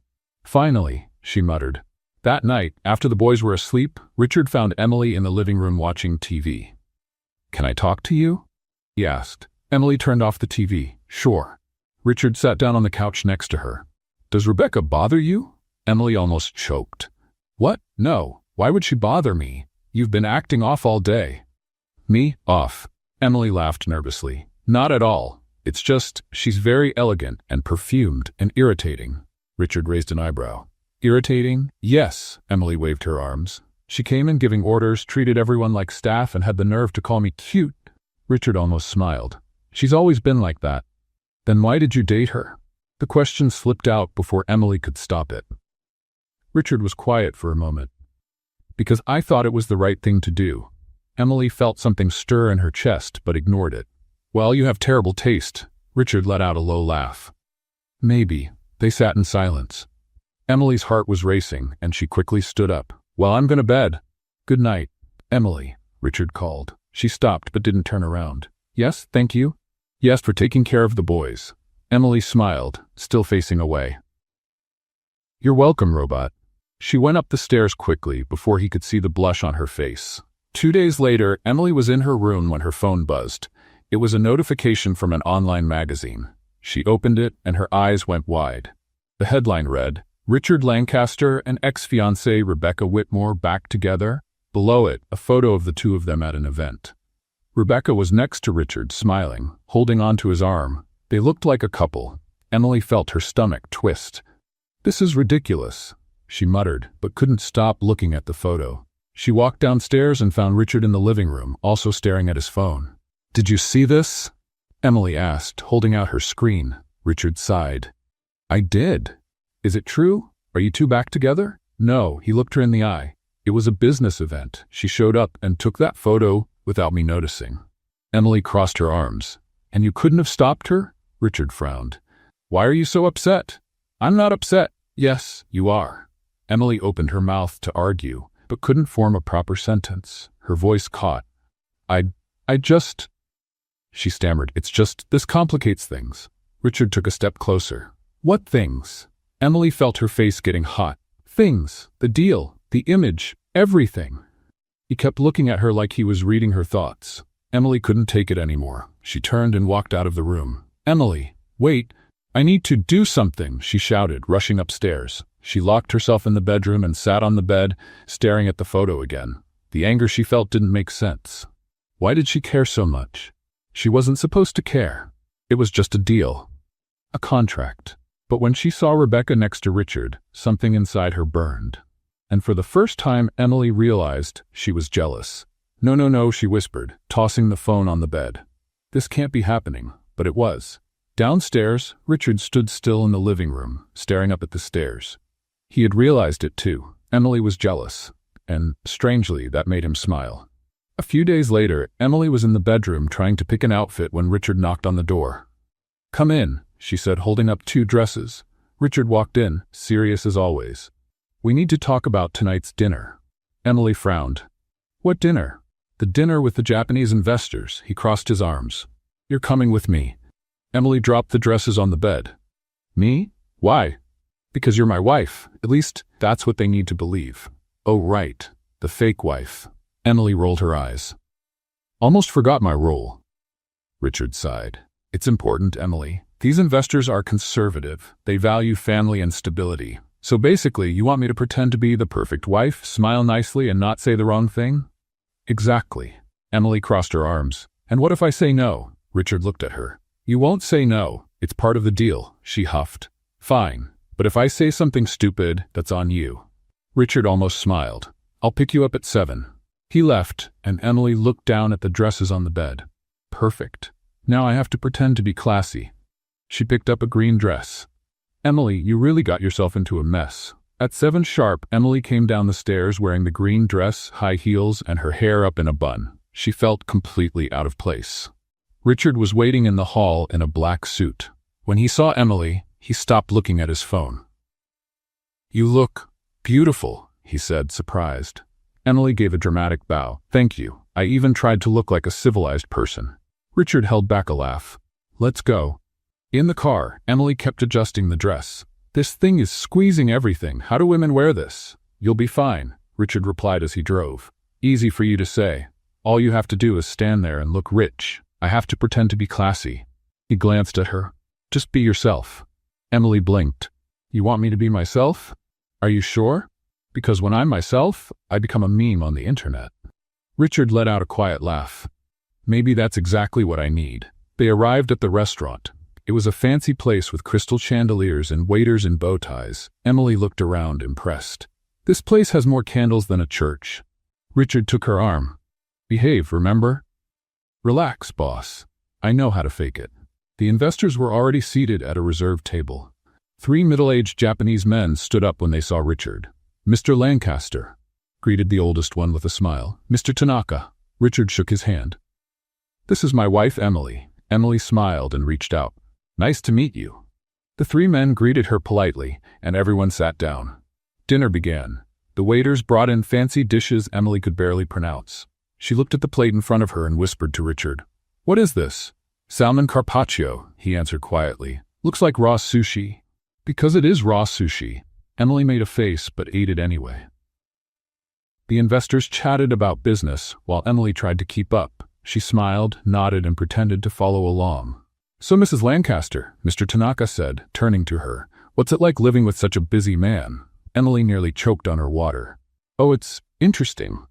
Finally, she muttered. That night, after the boys were asleep, Richard found Emily in the living room watching TV. Can I talk to you? He asked. Emily turned off the TV. Sure. Richard sat down on the couch next to her. Does Rebecca bother you? Emily almost choked. What? No. Why would she bother me? You've been acting off all day. Me? Off. Emily laughed nervously. Not at all. It's just, she's very elegant and perfumed and irritating. Richard raised an eyebrow. Irritating? Yes. Emily waved her arms. She came in giving orders, treated everyone like staff, and had the nerve to call me cute. Richard almost smiled. She's always been like that. Then why did you date her? The question slipped out before Emily could stop it. Richard was quiet for a moment. Because I thought it was the right thing to do. Emily felt something stir in her chest, but ignored it. Well, you have terrible taste. Richard let out a low laugh. Maybe. They sat in silence. Emily's heart was racing, and she quickly stood up. Well, I'm going to bed. Good night. Emily, Richard called. She stopped but didn't turn around. Yes, thank you. Yes, for taking care of the boys. Emily smiled, still facing away. You're welcome, robot. She went up the stairs quickly before he could see the blush on her face. 2 days later, Emily was in her room when her phone buzzed. It was a notification from an online magazine. She opened it and her eyes went wide. The headline read, Richard Lancaster and ex-fiancée Rebecca Whitmore back together. Below it, a photo of the two of them at an event. Rebecca was next to Richard, smiling, holding onto his arm. They looked like a couple. Emily felt her stomach twist. This is ridiculous, she muttered, but couldn't stop looking at the photo. She walked downstairs and found Richard in the living room, also staring at his phone. Did you see this? Emily asked, holding out her screen. Richard sighed. I did. Is it true? Are you two back together? No, he looked her in the eye. It was a business event. She showed up and took that photo without me noticing. Emily crossed her arms. And you couldn't have stopped her? Richard frowned. Why are you so upset? I'm not upset. Yes, you are. Emily opened her mouth to argue, but couldn't form a proper sentence. Her voice caught. I just... She stammered. It's just, this complicates things. Richard took a step closer. What things? Emily felt her face getting hot. Things, the deal, the image, everything. He kept looking at her like he was reading her thoughts. Emily couldn't take it anymore. She turned and walked out of the room. Emily, wait, I need to do something, she shouted, rushing upstairs. She locked herself in the bedroom and sat on the bed, staring at the photo again. The anger she felt didn't make sense. Why did she care so much? She wasn't supposed to care. It was just a deal. A contract. But when she saw Rebecca next to Richard, something inside her burned. And for the first time, Emily realized she was jealous. No, no, no, she whispered, tossing the phone on the bed. This can't be happening, but it was. Downstairs, Richard stood still in the living room, staring up at the stairs. He had realized it too. Emily was jealous, and, strangely, that made him smile. A few days later, Emily was in the bedroom trying to pick an outfit when Richard knocked on the door. Come in, she said, holding up 2 dresses. Richard walked in, serious as always. We need to talk about tonight's dinner. Emily frowned. What dinner? The dinner with the Japanese investors. He crossed his arms. You're coming with me. Emily dropped the dresses on the bed. Me? Why? Because you're my wife. At least, that's what they need to believe. Oh, right. The fake wife. Emily rolled her eyes. Almost forgot my role. Richard sighed. It's important, Emily. These investors are conservative. They value family and stability. So basically, you want me to pretend to be the perfect wife, smile nicely, and not say the wrong thing? Exactly. Emily crossed her arms. And what if I say no? Richard looked at her. You won't say no. It's part of the deal, she huffed. Fine. But if I say something stupid, that's on you. Richard almost smiled. I'll pick you up at 7. He left, and Emily looked down at the dresses on the bed. Perfect. Now I have to pretend to be classy. She picked up a green dress. Emily, you really got yourself into a mess. At 7 sharp, Emily came down the stairs wearing the green dress, high heels, and her hair up in a bun. She felt completely out of place. Richard was waiting in the hall in a black suit. When he saw Emily, he stopped looking at his phone. You look beautiful, he said, surprised. Emily gave a dramatic bow. Thank you. I even tried to look like a civilized person. Richard held back a laugh. Let's go. In the car, Emily kept adjusting the dress. This thing is squeezing everything. How do women wear this? You'll be fine, Richard replied as he drove. Easy for you to say. All you have to do is stand there and look rich. I have to pretend to be classy. He glanced at her. Just be yourself. Emily blinked. You want me to be myself? Are you sure? Because when I'm myself, I become a meme on the internet. Richard let out a quiet laugh. Maybe that's exactly what I need. They arrived at the restaurant. It was a fancy place with crystal chandeliers and waiters in bow ties. Emily looked around, impressed. This place has more candles than a church. Richard took her arm. Behave, remember? Relax, boss. I know how to fake it. The investors were already seated at a reserved table. 3 middle-aged Japanese men stood up when they saw Richard. Mr. Lancaster, greeted the oldest one with a smile. Mr. Tanaka. Richard shook his hand. This is my wife, Emily. Emily smiled and reached out. Nice to meet you. The 3 men greeted her politely, and everyone sat down. Dinner began. The waiters brought in fancy dishes Emily could barely pronounce. She looked at the plate in front of her and whispered to Richard. What is this? Salmon carpaccio, he answered quietly. Looks like raw sushi. Because it is raw sushi. Emily made a face but ate it anyway. The investors chatted about business while Emily tried to keep up. She smiled, nodded, and pretended to follow along. So, Mrs. Lancaster, Mr. Tanaka said, turning to her, what's it like living with such a busy man? Emily nearly choked on her water. Oh, it's interesting.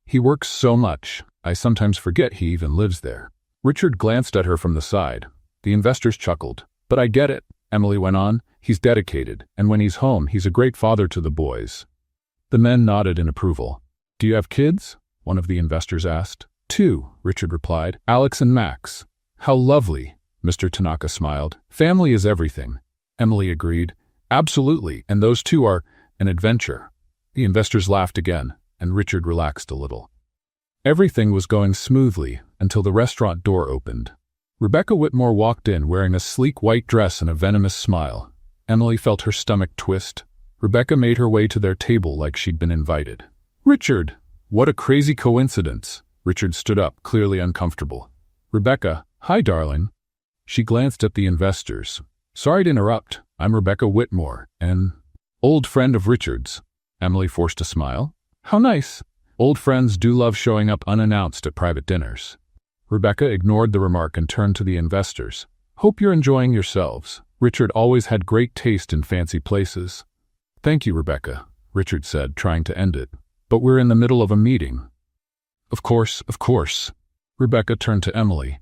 He works so much, I sometimes forget he even lives there. Richard glanced at her from the side. The investors chuckled. But I get it, Emily went on. He's dedicated, and when he's home, he's a great father to the boys. The men nodded in approval. Do you have kids? One of the investors asked. 2, Richard replied. Alex and Max. How lovely, Mr. Tanaka smiled. Family is everything. Emily agreed. Absolutely, and those 2 are an adventure. The investors laughed again, and Richard relaxed a little. Everything was going smoothly until the restaurant door opened. Rebecca Whitmore walked in wearing a sleek white dress and a venomous smile. Emily felt her stomach twist. Rebecca made her way to their table like she'd been invited. "Richard! What a crazy coincidence!" Richard stood up, clearly uncomfortable. "Rebecca, hi darling." She glanced at the investors. "Sorry to interrupt. I'm Rebecca Whitmore, an old friend of Richard's." Emily forced a smile. "How nice. Old friends do love showing up unannounced at private dinners." Rebecca ignored the remark and turned to the investors. "Hope you're enjoying yourselves. Richard always had great taste in fancy places." "Thank you, Rebecca," Richard said, trying to end it. "But we're in the middle of a meeting." Of course. Rebecca turned to Emily.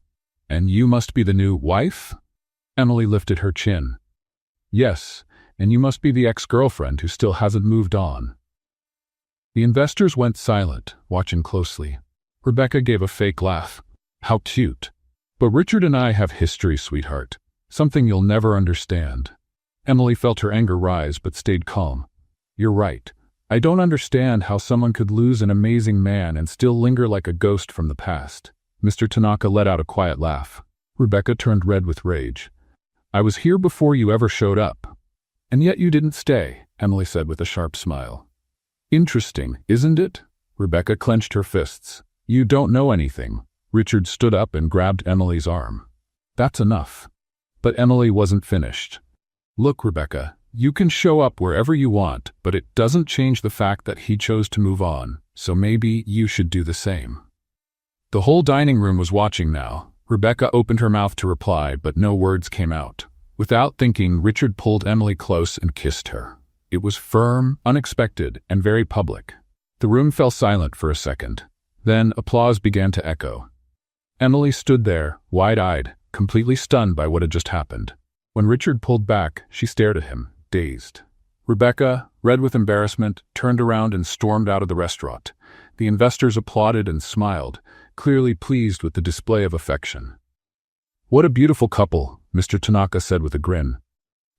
"And you must be the new wife?" Emily lifted her chin. "Yes, and you must be the ex-girlfriend who still hasn't moved on." The investors went silent, watching closely. Rebecca gave a fake laugh. "How cute. But Richard and I have history, sweetheart. Something you'll never understand." Emily felt her anger rise but stayed calm. "You're right. I don't understand how someone could lose an amazing man and still linger like a ghost from the past." Mr. Tanaka let out a quiet laugh. Rebecca turned red with rage. "I was here before you ever showed up. And yet you didn't stay," Emily said with a sharp smile. "Interesting, isn't it?" Rebecca clenched her fists. "You don't know anything." Richard stood up and grabbed Emily's arm. "That's enough." But Emily wasn't finished. "Look, Rebecca, you can show up wherever you want, but it doesn't change the fact that he chose to move on, so maybe you should do the same." The whole dining room was watching now. Rebecca opened her mouth to reply, but no words came out. Without thinking, Richard pulled Emily close and kissed her. It was firm, unexpected, and very public. The room fell silent for a second. Then applause began to echo. Emily stood there, wide-eyed, completely stunned by what had just happened. When Richard pulled back, she stared at him, dazed. Rebecca, red with embarrassment, turned around and stormed out of the restaurant. The investors applauded and smiled, clearly pleased with the display of affection. "What a beautiful couple," Mr. Tanaka said with a grin.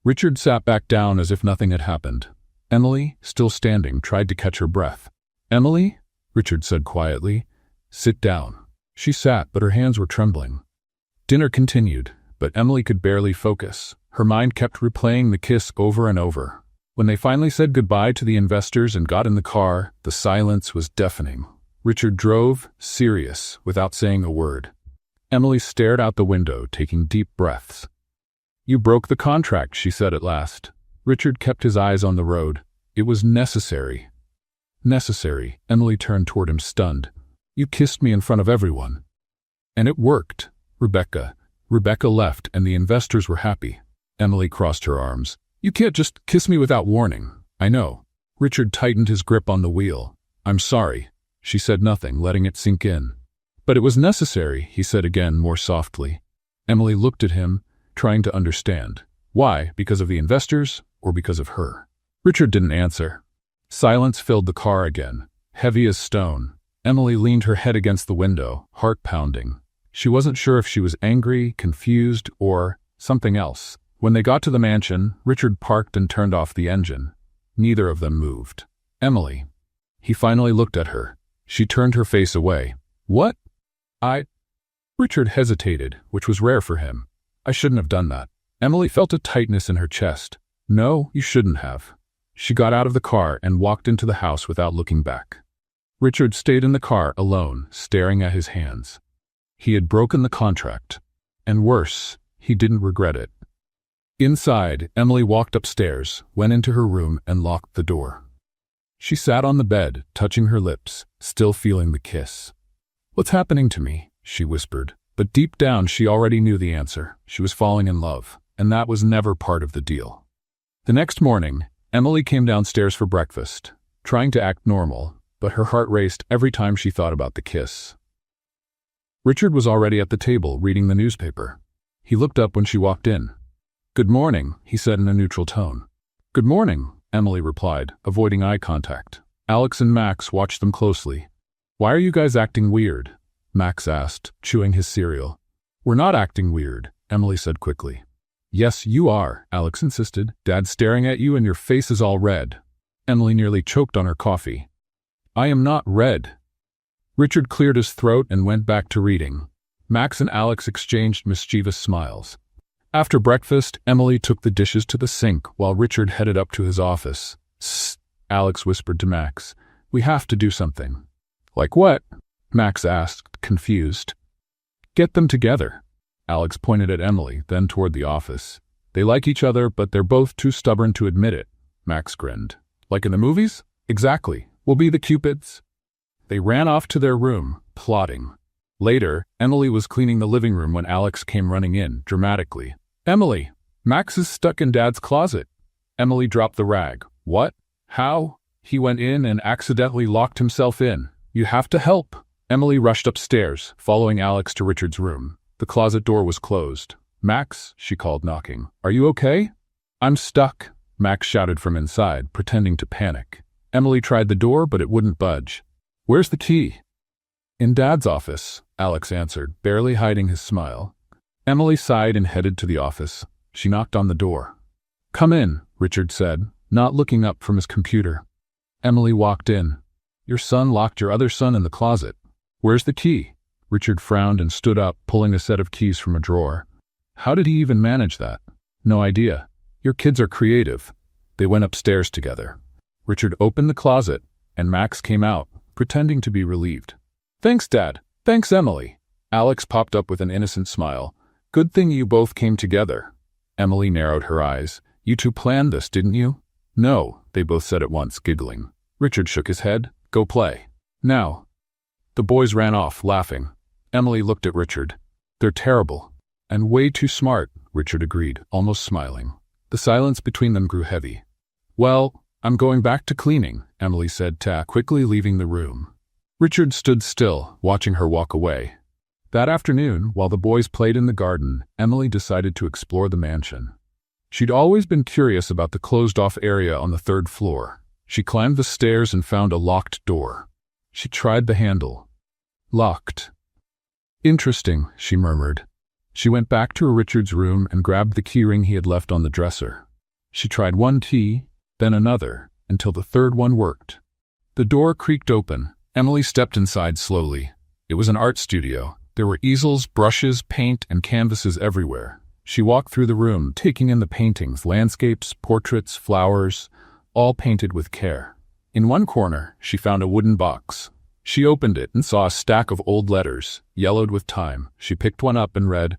Richard sat back down as if nothing had happened. Emily, still standing, tried to catch her breath. "Emily?" Richard said quietly. "Sit down." She sat, but her hands were trembling. Dinner continued, but Emily could barely focus. Her mind kept replaying the kiss over and over. When they finally said goodbye to the investors and got in the car, the silence was deafening. Richard drove, serious, without saying a word. Emily stared out the window, taking deep breaths. "You broke the contract," she said at last. Richard kept his eyes on the road. "It was necessary." "Necessary?" Emily turned toward him, stunned. "You kissed me in front of everyone." "And it worked." Rebecca left, and the investors were happy. Emily crossed her arms. "You can't just kiss me without warning." "I know." Richard tightened his grip on the wheel. "I'm sorry." She said nothing, letting it sink in. "But it was necessary," he said again, more softly. Emily looked at him, trying to understand. Why? Because of the investors, or because of her? Richard didn't answer. Silence filled the car again, heavy as stone. Emily leaned her head against the window, heart pounding. She wasn't sure if she was angry, confused, or something else. When they got to the mansion, Richard parked and turned off the engine. Neither of them moved. "Emily." He finally looked at her. She turned her face away. "What?" Richard hesitated, which was rare for him. "I shouldn't have done that." Emily felt a tightness in her chest. "No, you shouldn't have." She got out of the car and walked into the house without looking back. Richard stayed in the car alone, staring at his hands. He had broken the contract. And worse, he didn't regret it. Inside, Emily walked upstairs, went into her room, and locked the door. She sat on the bed, touching her lips, still feeling the kiss. "What's happening to me?" she whispered. But deep down, she already knew the answer. She was falling in love, and that was never part of the deal. The next morning, Emily came downstairs for breakfast, trying to act normal, but her heart raced every time she thought about the kiss. Richard was already at the table, reading the newspaper. He looked up when she walked in. "Good morning," he said in a neutral tone. "Good morning," Emily replied, avoiding eye contact. Alex and Max watched them closely. "Why are you guys acting weird?" Max asked, chewing his cereal. "We're not acting weird," Emily said quickly. "Yes, you are," Alex insisted. "Dad's staring at you and your face is all red." Emily nearly choked on her coffee. I am not red. Richard cleared his throat and went back to reading. Max and Alex exchanged mischievous smiles. After breakfast, Emily took the dishes to the sink while Richard headed up to his office. "Sst," Alex whispered to Max. "We have to do something." "Like what?" Max asked, confused. "Get them together." Alex pointed at Emily, then toward the office. "They like each other, but they're both too stubborn to admit it." Max grinned. "Like in the movies?" "Exactly. We'll be the Cupids." They ran off to their room, plotting. Later, Emily was cleaning the living room when Alex came running in, dramatically. "Emily, Max is stuck in Dad's closet." Emily dropped the rag. "What? How?" "He went in and accidentally locked himself in. You have to help." Emily rushed upstairs, following Alex to Richard's room. The closet door was closed. "Max," she called, knocking. "Are you okay?" "I'm stuck," Max shouted from inside, pretending to panic. Emily tried the door, but it wouldn't budge. "Where's the key?" "In Dad's office," Alex answered, barely hiding his smile. Emily sighed and headed to the office. She knocked on the door. "Come in," Richard said, not looking up from his computer. Emily walked in. "Your son locked your other son in the closet. Where's the key?" Richard frowned and stood up, pulling a set of keys from a drawer. "How did he even manage that?" "No idea. Your kids are creative." They went upstairs together. Richard opened the closet, and Max came out, pretending to be relieved. "Thanks, Dad. Thanks, Emily." Alex popped up with an innocent smile. "Good thing you both came together." Emily narrowed her eyes. "You two planned this, didn't you?" "No," they both said at once, giggling. Richard shook his head. "Go play. Now." The boys ran off, laughing. Emily looked at Richard. "They're terrible. And way too smart," Richard agreed, almost smiling. The silence between them grew heavy. "Well, I'm going back to cleaning," Emily said, quickly leaving the room. Richard stood still, watching her walk away. That afternoon, while the boys played in the garden, Emily decided to explore the mansion. She'd always been curious about the closed-off area on the third floor. She climbed the stairs and found a locked door. She tried the handle. Locked. "Interesting," she murmured. She went back to Richard's room and grabbed the keyring he had left on the dresser. She tried one key, then another, until the third one worked. The door creaked open. Emily stepped inside slowly. It was an art studio. There were easels, brushes, paint, and canvases everywhere. She walked through the room, taking in the paintings, landscapes, portraits, flowers, all painted with care. In one corner, she found a wooden box. She opened it and saw a stack of old letters, yellowed with time. She picked one up and read,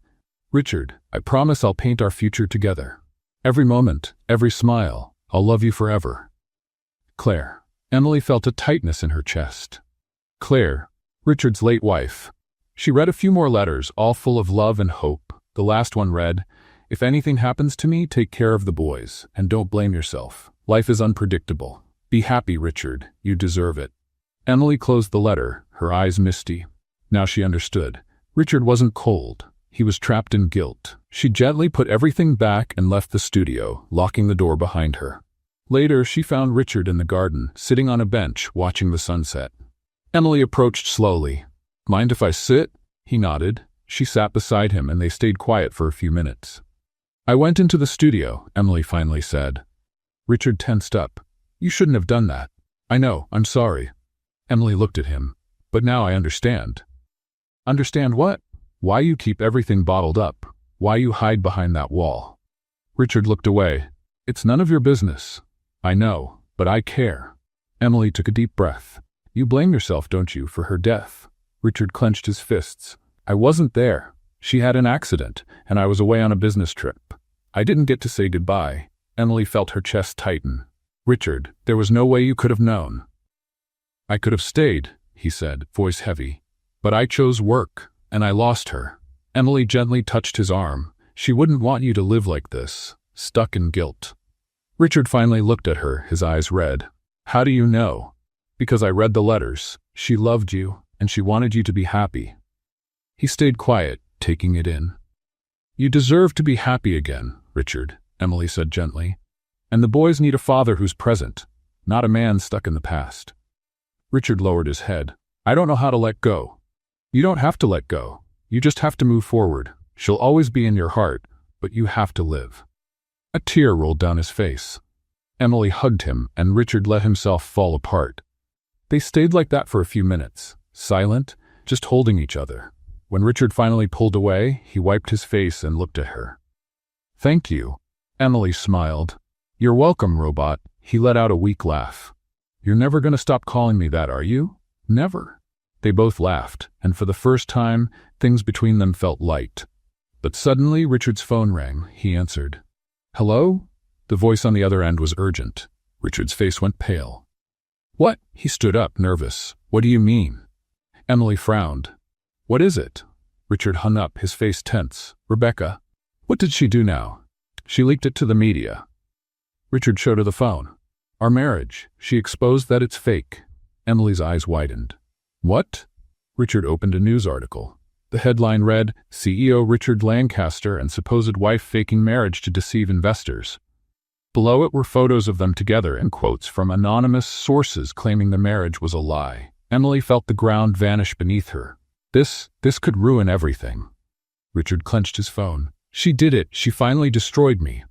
"Richard, I promise I'll paint our future together. Every moment, every smile, I'll love you forever. Claire." Emily felt a tightness in her chest. Claire, Richard's late wife. She read a few more letters, all full of love and hope. The last one read, "If anything happens to me, take care of the boys, and don't blame yourself. Life is unpredictable. Be happy, Richard. You deserve it." Emily closed the letter, her eyes misty. Now she understood. Richard wasn't cold. He was trapped in guilt. She gently put everything back and left the studio, locking the door behind her. Later, she found Richard in the garden, sitting on a bench, watching the sunset. Emily approached slowly. "Mind if I sit?" He nodded. She sat beside him, and they stayed quiet for a few minutes. "I went into the studio," Emily finally said. Richard tensed up. "You shouldn't have done that." "I know, I'm sorry." Emily looked at him. "But now I understand." "Understand what?" "Why you keep everything bottled up. Why you hide behind that wall." Richard looked away. "It's none of your business." "I know, but I care." Emily took a deep breath. "You blame yourself, don't you, for her death?" Richard clenched his fists. "I wasn't there. She had an accident, and I was away on a business trip. I didn't get to say goodbye." Emily felt her chest tighten. "Richard, there was no way you could have known." "I could have stayed," he said, voice heavy. "But I chose work, and I lost her." Emily gently touched his arm. "She wouldn't want you to live like this, stuck in guilt." Richard finally looked at her, his eyes red. "How do you know?" "Because I read the letters. She loved you, and she wanted you to be happy." He stayed quiet, taking it in. "You deserve to be happy again, Richard," Emily said gently. "And the boys need a father who's present, not a man stuck in the past." Richard lowered his head. "I don't know how to let go." "You don't have to let go. You just have to move forward. She'll always be in your heart, but you have to live." A tear rolled down his face. Emily hugged him, and Richard let himself fall apart. They stayed like that for a few minutes, silent, just holding each other. When Richard finally pulled away, he wiped his face and looked at her. "Thank you." Emily smiled. "You're welcome, robot." He let out a weak laugh. "You're never going to stop calling me that, are you?" "Never." They both laughed, and for the first time, things between them felt light. But suddenly, Richard's phone rang. He answered. "Hello?" The voice on the other end was urgent. Richard's face went pale. "What?" He stood up, nervous. "What do you mean?" Emily frowned. "What is it?" Richard hung up, his face tense. "Rebecca." "What did she do now?" "She leaked it to the media." Richard showed her the phone. "Our marriage. She exposed that it's fake." Emily's eyes widened. "What?" Richard opened a news article. The headline read, "CEO Richard Lancaster and supposed wife faking marriage to deceive investors." Below it were photos of them together and quotes from anonymous sources claiming the marriage was a lie. Emily felt the ground vanish beneath her. This could ruin everything. Richard clenched his phone. "She did it. She finally destroyed me."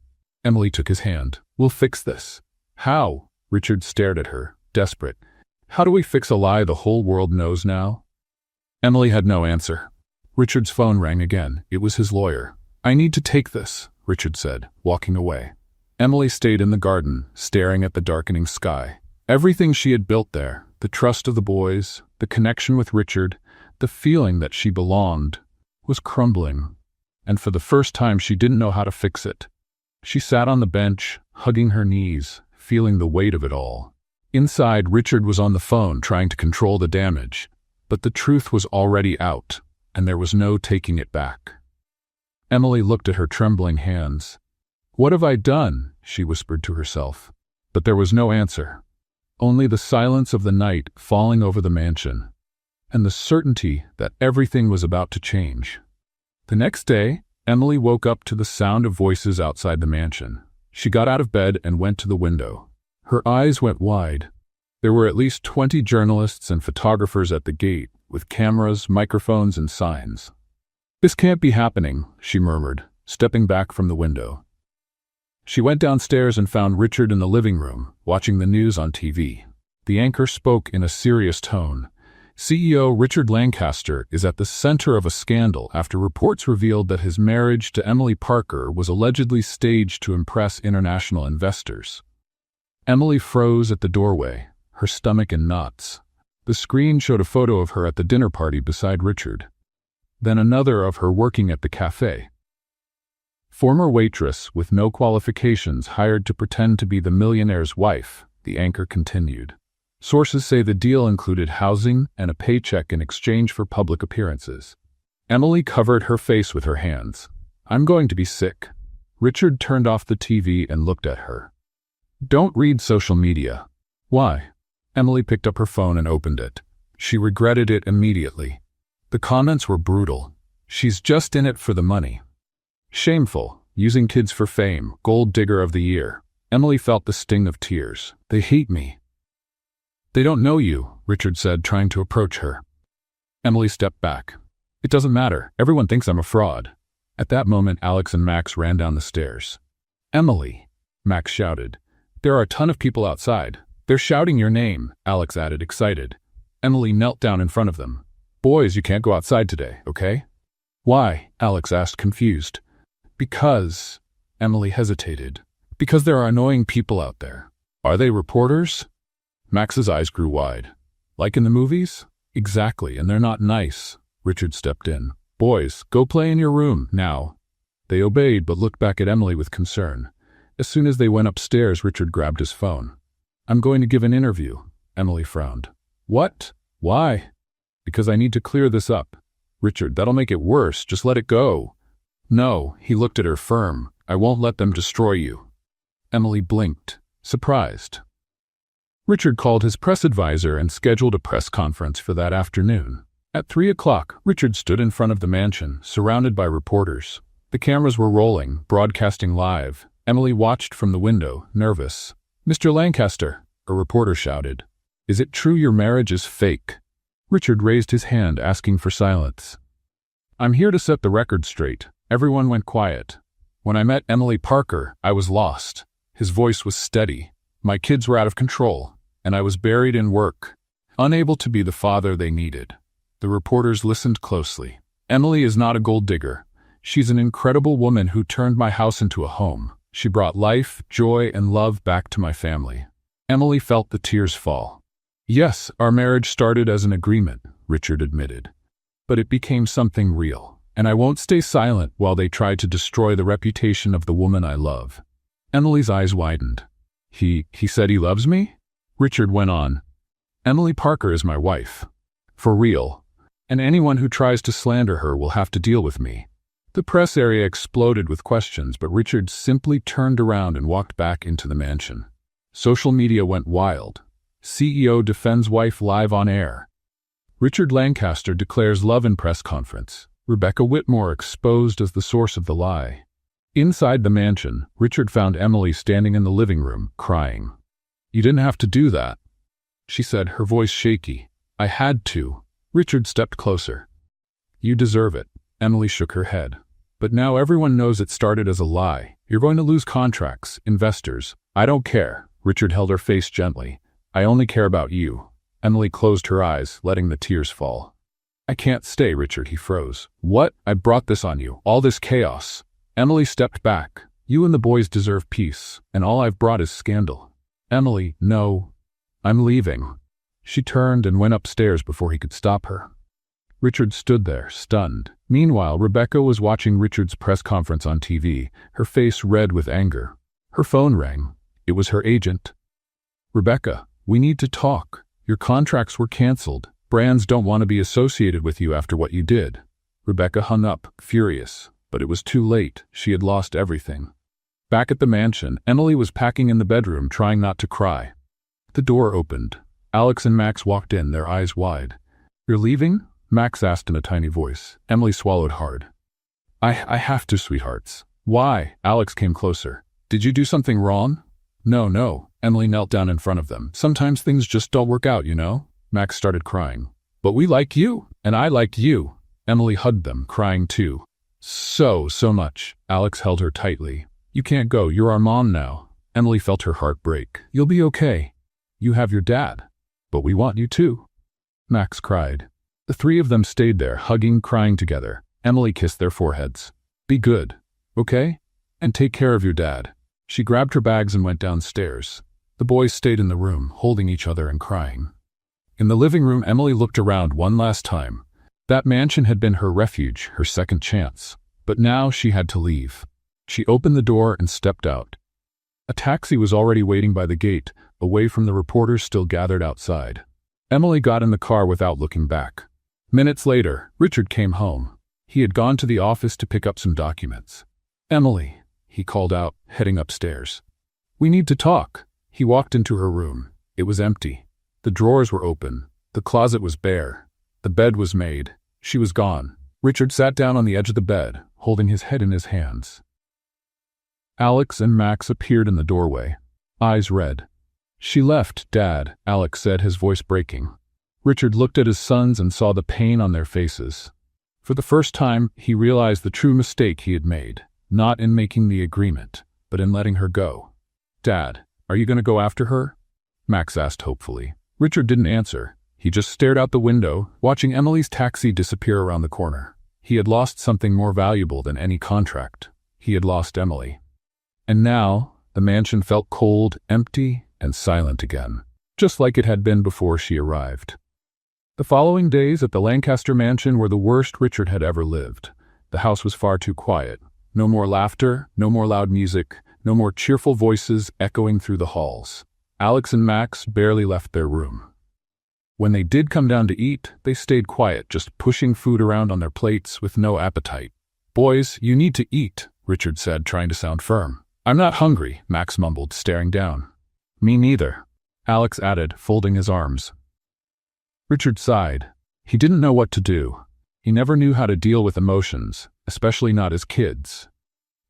Emily took his hand. "We'll fix this." "How?" Richard stared at her, desperate. "How do we fix a lie the whole world knows now?" Emily had no answer. Richard's phone rang again. It was his lawyer. "I need to take this," Richard said, walking away. Emily stayed in the garden, staring at the darkening sky. Everything she had built there, the trust of the boys, the connection with Richard, the feeling that she belonged, was crumbling. And for the first time she didn't know how to fix it. She sat on the bench, hugging her knees, feeling the weight of it all. Inside, Richard was on the phone trying to control the damage, but the truth was already out, and there was no taking it back. Emily looked at her trembling hands. "What have I done?" she whispered to herself. But there was no answer. Only the silence of the night falling over the mansion, and the certainty that everything was about to change. The next day, Emily woke up to the sound of voices outside the mansion. She got out of bed and went to the window. Her eyes went wide. There were at least 20 journalists and photographers at the gate, with cameras, microphones, and signs. "This can't be happening," she murmured, stepping back from the window. She went downstairs and found Richard in the living room, watching the news on TV. The anchor spoke in a serious tone. "CEO Richard Lancaster is at the center of a scandal after reports revealed that his marriage to Emily Parker was allegedly staged to impress international investors." Emily froze at the doorway, her stomach in knots. The screen showed a photo of her at the dinner party beside Richard. Then another of her working at the cafe. Former waitress with no qualifications hired to pretend to be the millionaire's wife, the anchor continued. Sources say the deal included housing and a paycheck in exchange for public appearances. Emily covered her face with her hands. "I'm going to be sick." Richard turned off the TV and looked at her. "Don't read social media." "Why?" Emily picked up her phone and opened it. She regretted it immediately. The comments were brutal. "She's just in it for the money." "Shameful. Using kids for fame. Gold digger of the year." Emily felt the sting of tears. "They hate me." "They don't know you," Richard said, trying to approach her. Emily stepped back. "It doesn't matter. Everyone thinks I'm a fraud." At that moment, Alex and Max ran down the stairs. "Emily," Max shouted. "There are a ton of people outside. They're shouting your name," Alex added, excited. Emily knelt down in front of them. "Boys, you can't go outside today, okay?" "Why?" Alex asked, confused. "Because," Emily hesitated. "Because there are annoying people out there." "Are they reporters?" Max's eyes grew wide. "Like in the movies?" "Exactly, and they're not nice." Richard stepped in. "Boys, go play in your room, now." They obeyed but looked back at Emily with concern. As soon as they went upstairs, Richard grabbed his phone. "I'm going to give an interview." Emily frowned. "What? Why?" "Because I need to clear this up." "Richard, that'll make it worse. Just let it go." "No," he looked at her firm. "I won't let them destroy you." Emily blinked, surprised. Richard called his press advisor and scheduled a press conference for that afternoon. At 3 o'clock, Richard stood in front of the mansion, surrounded by reporters. The cameras were rolling, broadcasting live. Emily watched from the window, nervous. "Mr. Lancaster," a reporter shouted. "Is it true your marriage is fake?" Richard raised his hand, asking for silence. "I'm here to set the record straight." Everyone went quiet. "When I met Emily Parker, I was lost." His voice was steady. My kids were out of control, and I was buried in work, unable to be the father they needed. The reporters listened closely. Emily is not a gold digger. She's an incredible woman who turned my house into a home. She brought life, joy, and love back to my family. Emily felt the tears fall. Yes, our marriage started as an agreement, Richard admitted. But it became something real, and I won't stay silent while they try to destroy the reputation of the woman I love. Emily's eyes widened. He said he loves me? Richard went on. Emily Parker is my wife. For real. And anyone who tries to slander her will have to deal with me. The press area exploded with questions, but Richard simply turned around and walked back into the mansion. Social media went wild. CEO defends wife live on air. Richard Lancaster declares love in press conference. Rebecca Whitmore exposed as the source of the lie. Inside the mansion, Richard found Emily standing in the living room, crying. You didn't have to do that, she said, her voice shaky. I had to. Richard stepped closer. You deserve it. Emily shook her head. But now everyone knows it started as a lie. You're going to lose contracts, investors. I don't care. Richard held her face gently. I only care about you. Emily closed her eyes, letting the tears fall. I can't stay, Richard, he froze. What? I brought this on you. All this chaos. Emily stepped back. You and the boys deserve peace, and all I've brought is scandal. Emily, no. I'm leaving. She turned and went upstairs before he could stop her. Richard stood there, stunned. Meanwhile, Rebecca was watching Richard's press conference on TV, her face red with anger. Her phone rang. It was her agent. Rebecca, we need to talk. Your contracts were canceled. Brands don't want to be associated with you after what you did. Rebecca hung up, furious. But it was too late. She had lost everything. Back at the mansion, Emily was packing in the bedroom, trying not to cry. The door opened. Alex and Max walked in, their eyes wide. You're leaving? Max asked in a tiny voice. Emily swallowed hard. I have to, sweethearts. Why? Alex came closer. Did you do something wrong? No. Emily knelt down in front of them. Sometimes things just don't work out, you know? Max started crying. But we like you, and I liked you. Emily hugged them, crying too. So much. Alex held her tightly. You can't go. You're our mom now. Emily felt her heart break. You'll be okay. You have your dad. But we want you too. Max cried. The three of them stayed there, hugging, crying together. Emily kissed their foreheads. Be good, okay? And take care of your dad. She grabbed her bags and went downstairs. The boys stayed in the room, holding each other and crying. In the living room, Emily looked around one last time. That mansion had been her refuge, her second chance. But now she had to leave. She opened the door and stepped out. A taxi was already waiting by the gate, away from the reporters still gathered outside. Emily got in the car without looking back. Minutes later, Richard came home. He had gone to the office to pick up some documents. Emily, he called out, heading upstairs. We need to talk. He walked into her room. It was empty. The drawers were open. The closet was bare. The bed was made. She was gone. Richard sat down on the edge of the bed, holding his head in his hands. Alex and Max appeared in the doorway, eyes red. She left, Dad, Alex said, his voice breaking. Richard looked at his sons and saw the pain on their faces. For the first time, he realized the true mistake he had made, not in making the agreement, but in letting her go. Dad, are you going to go after her? Max asked hopefully. Richard didn't answer. He just stared out the window, watching Emily's taxi disappear around the corner. He had lost something more valuable than any contract. He had lost Emily. And now, the mansion felt cold, empty, and silent again, just like it had been before she arrived. The following days at the Lancaster mansion were the worst Richard had ever lived. The house was far too quiet. No more laughter, no more loud music, no more cheerful voices echoing through the halls. Alex and Max barely left their room. When they did come down to eat, they stayed quiet, just pushing food around on their plates with no appetite. Boys, you need to eat, Richard said, trying to sound firm. I'm not hungry, Max mumbled, staring down. Me neither, Alex added, folding his arms. Richard sighed. He didn't know what to do. He never knew how to deal with emotions, especially not as kids.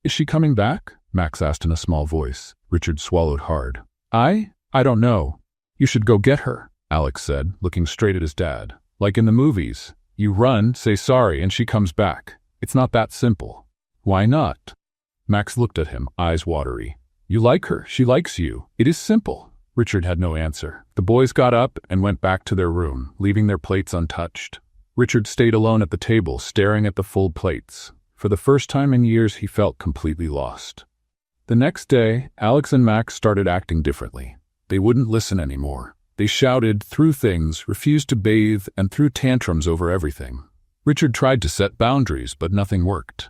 Is she coming back? Max asked in a small voice. Richard swallowed hard. I don't know. You should go get her, Alex said, looking straight at his dad. Like in the movies. You run, say sorry, and she comes back. It's not that simple. Why not? Max looked at him, eyes watery. You like her, she likes you. It is simple. Richard had no answer. The boys got up and went back to their room, leaving their plates untouched. Richard stayed alone at the table, staring at the full plates. For the first time in years, he felt completely lost. The next day, Alex and Max started acting differently. They wouldn't listen anymore. They shouted, threw things, refused to bathe, and threw tantrums over everything. Richard tried to set boundaries, but nothing worked.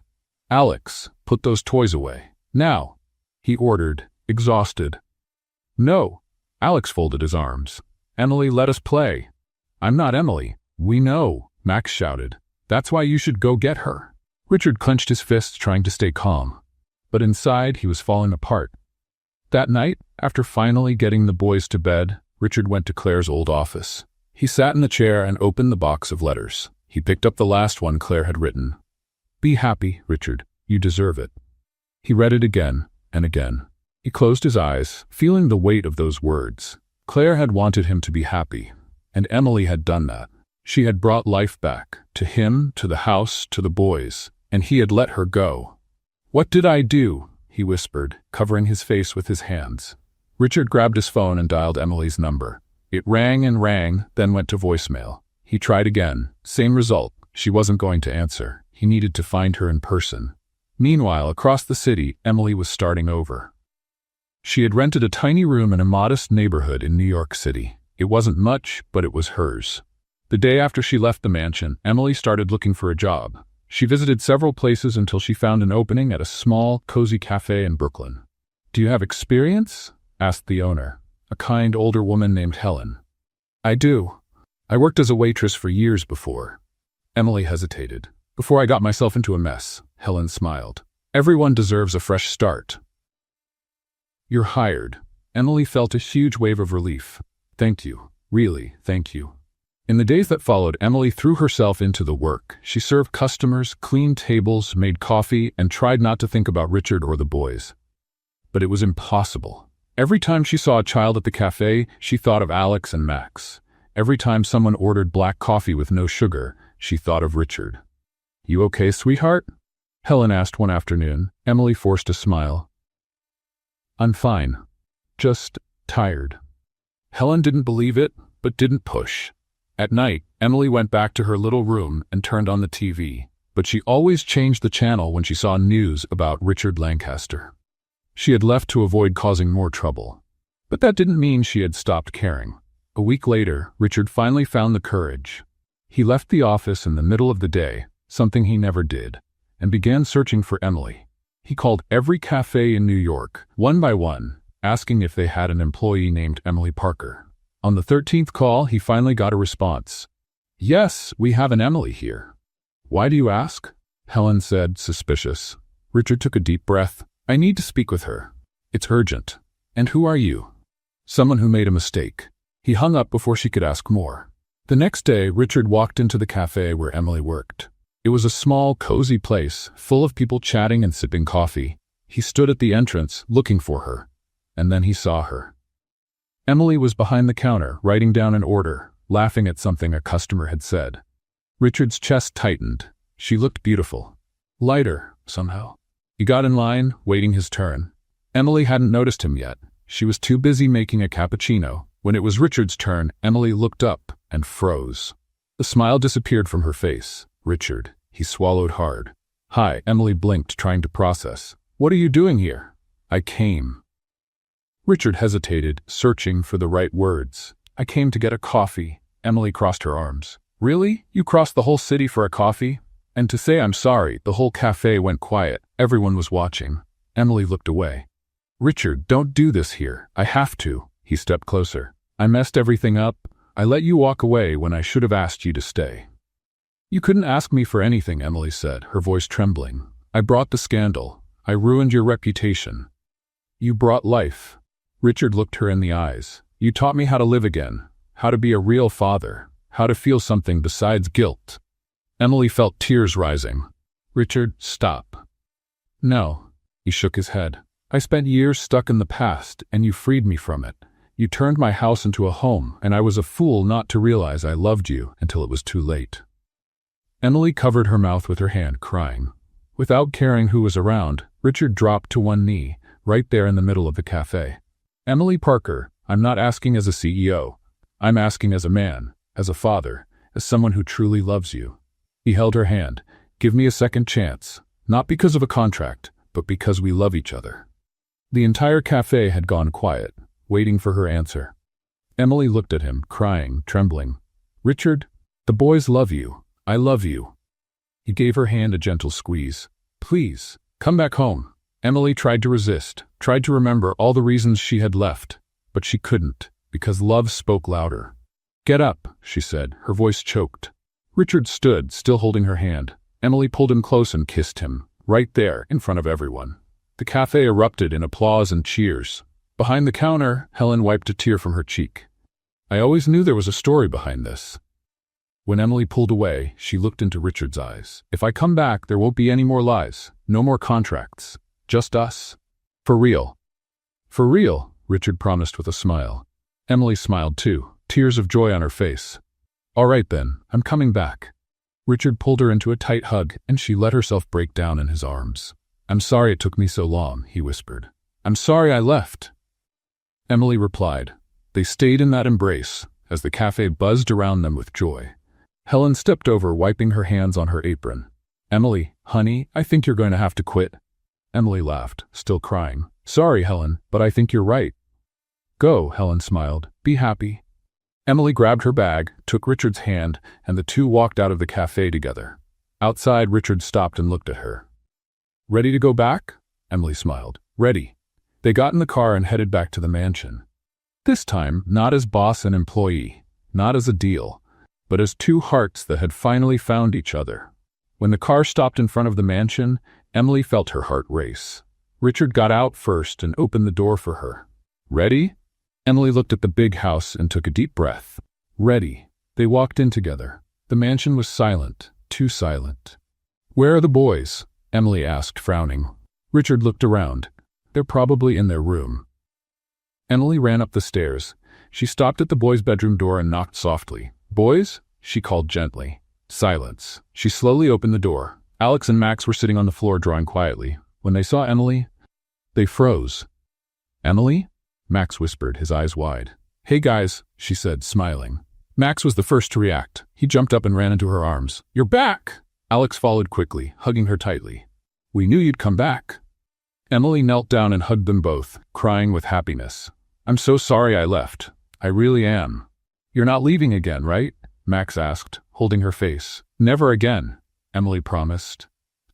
Alex, put those toys away. Now, he ordered, exhausted. No. Alex folded his arms. Emily, let us play. I'm not Emily. We know, Max shouted. That's why you should go get her. Richard clenched his fists, trying to stay calm. But inside, he was falling apart. That night, after finally getting the boys to bed, Richard went to Claire's old office. He sat in the chair and opened the box of letters. He picked up the last one Claire had written. Be happy, Richard. You deserve it. He read it again and again. He closed his eyes, feeling the weight of those words. Claire had wanted him to be happy, and Emily had done that. She had brought life back, to him, to the house, to the boys, and he had let her go. What did I do? He whispered, covering his face with his hands. Richard grabbed his phone and dialed Emily's number. It rang and rang, then went to voicemail. He tried again. Same result. She wasn't going to answer. He needed to find her in person. Meanwhile, across the city, Emily was starting over. She had rented a tiny room in a modest neighborhood in New York City. It wasn't much, but it was hers. The day after she left the mansion, Emily started looking for a job. She visited several places until she found an opening at a small, cozy cafe in Brooklyn. Do you have experience? Asked the owner, a kind older woman named Helen. I do. I worked as a waitress for years before. Emily hesitated. Before I got myself into a mess, Helen smiled. Everyone deserves a fresh start. You're hired. Emily felt a huge wave of relief. Thank you. Really, thank you. In the days that followed, Emily threw herself into the work. She served customers, cleaned tables, made coffee, and tried not to think about Richard or the boys. But it was impossible. Every time she saw a child at the cafe, she thought of Alex and Max. Every time someone ordered black coffee with no sugar, she thought of Richard. You okay, sweetheart? Helen asked one afternoon. Emily forced a smile. I'm fine. Just tired. Helen didn't believe it, but didn't push. At night, Emily went back to her little room and turned on the TV, but she always changed the channel when she saw news about Richard Lancaster. She had left to avoid causing more trouble. But that didn't mean she had stopped caring. A week later, Richard finally found the courage. He left the office in the middle of the day, something he never did, and began searching for Emily. He called every cafe in New York, one by one, asking if they had an employee named Emily Parker. On the 13th call, he finally got a response. Yes, we have an Emily here. Why do you ask? Helen said, suspicious. Richard took a deep breath. I need to speak with her. It's urgent. And who are you? Someone who made a mistake. He hung up before she could ask more. The next day, Richard walked into the cafe where Emily worked. It was a small, cozy place, full of people chatting and sipping coffee. He stood at the entrance, looking for her. And then he saw her. Emily was behind the counter, writing down an order, laughing at something a customer had said. Richard's chest tightened. She looked beautiful. Lighter, somehow. He got in line, waiting his turn. Emily hadn't noticed him yet. She was too busy making a cappuccino. When it was Richard's turn, Emily looked up and froze. The smile disappeared from her face. Richard. He swallowed hard. Hi, Emily blinked, trying to process. What are you doing here? I came. Richard hesitated, searching for the right words. I came to get a coffee. Emily crossed her arms. Really? You crossed the whole city for a coffee? And to say I'm sorry, the whole cafe went quiet. Everyone was watching. Emily looked away. Richard, don't do this here. I have to. He stepped closer. I messed everything up. I let you walk away when I should have asked you to stay. You couldn't ask me for anything, Emily said, her voice trembling. I brought the scandal. I ruined your reputation. You brought life. Richard looked her in the eyes. You taught me how to live again, how to be a real father, how to feel something besides guilt. Emily felt tears rising. Richard, stop. No. He shook his head. I spent years stuck in the past, and you freed me from it. You turned my house into a home, and I was a fool not to realize I loved you until it was too late. Emily covered her mouth with her hand, crying. Without caring who was around, Richard dropped to one knee, right there in the middle of the cafe. Emily Parker, I'm not asking as a CEO. I'm asking as a man, as a father, as someone who truly loves you. He held her hand. Give me a second chance, not because of a contract, but because we love each other. The entire cafe had gone quiet, waiting for her answer. Emily looked at him, crying, trembling. Richard, the boys love you. I love you. He gave her hand a gentle squeeze. Please, come back home. Emily tried to resist, tried to remember all the reasons she had left, but she couldn't, because love spoke louder. Get up, she said, her voice choked. Richard stood, still holding her hand. Emily pulled him close and kissed him, right there, in front of everyone. The cafe erupted in applause and cheers. Behind the counter, Helen wiped a tear from her cheek. I always knew there was a story behind this. When Emily pulled away, she looked into Richard's eyes. If I come back, there won't be any more lies, no more contracts, just us. For real. For real, Richard promised with a smile. Emily smiled too, tears of joy on her face. All right then, I'm coming back. Richard pulled her into a tight hug, and she let herself break down in his arms. I'm sorry it took me so long, he whispered. I'm sorry I left. Emily replied. They stayed in that embrace, as the cafe buzzed around them with joy. Helen stepped over, wiping her hands on her apron. Emily, honey, I think you're going to have to quit. Emily laughed, still crying. Sorry, Helen, but I think you're right. Go, Helen smiled. Be happy. Emily grabbed her bag, took Richard's hand, and the two walked out of the cafe together. Outside, Richard stopped and looked at her. Ready to go back? Emily smiled. Ready. They got in the car and headed back to the mansion. This time, not as boss and employee, not as a deal, but as two hearts that had finally found each other. When the car stopped in front of the mansion, Emily felt her heart race. Richard got out first and opened the door for her. Ready? Emily looked at the big house and took a deep breath. Ready. They walked in together. The mansion was silent, too silent. Where are the boys? Emily asked, frowning. Richard looked around. They're probably in their room. Emily ran up the stairs. She stopped at the boys' bedroom door and knocked softly. Boys? She called gently. Silence. She slowly opened the door. Alex and Max were sitting on the floor drawing quietly. When they saw Emily, they froze. Emily? Max whispered, his eyes wide. Hey guys, she said, smiling. Max was the first to react. He jumped up and ran into her arms. You're back! Alex followed quickly, hugging her tightly. We knew you'd come back. Emily knelt down and hugged them both, crying with happiness. I'm so sorry I left. I really am. You're not leaving again, right? Max asked, holding her face. Never again, Emily promised.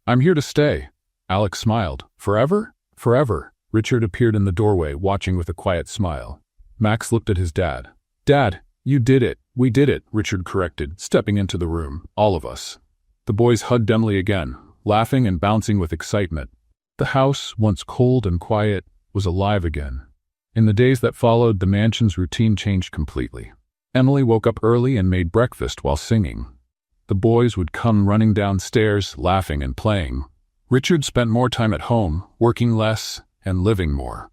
I'm here to stay. Alex smiled. Forever? Forever. Richard appeared in the doorway, watching with a quiet smile. Max looked at his dad. Dad, you did it. We did it, Richard corrected, stepping into the room. All of us. The boys hugged Emily again, laughing and bouncing with excitement. The house, once cold and quiet, was alive again. In the days that followed, the mansion's routine changed completely. Emily woke up early and made breakfast while singing. The boys would come running downstairs, laughing and playing. Richard spent more time at home, working less and living more.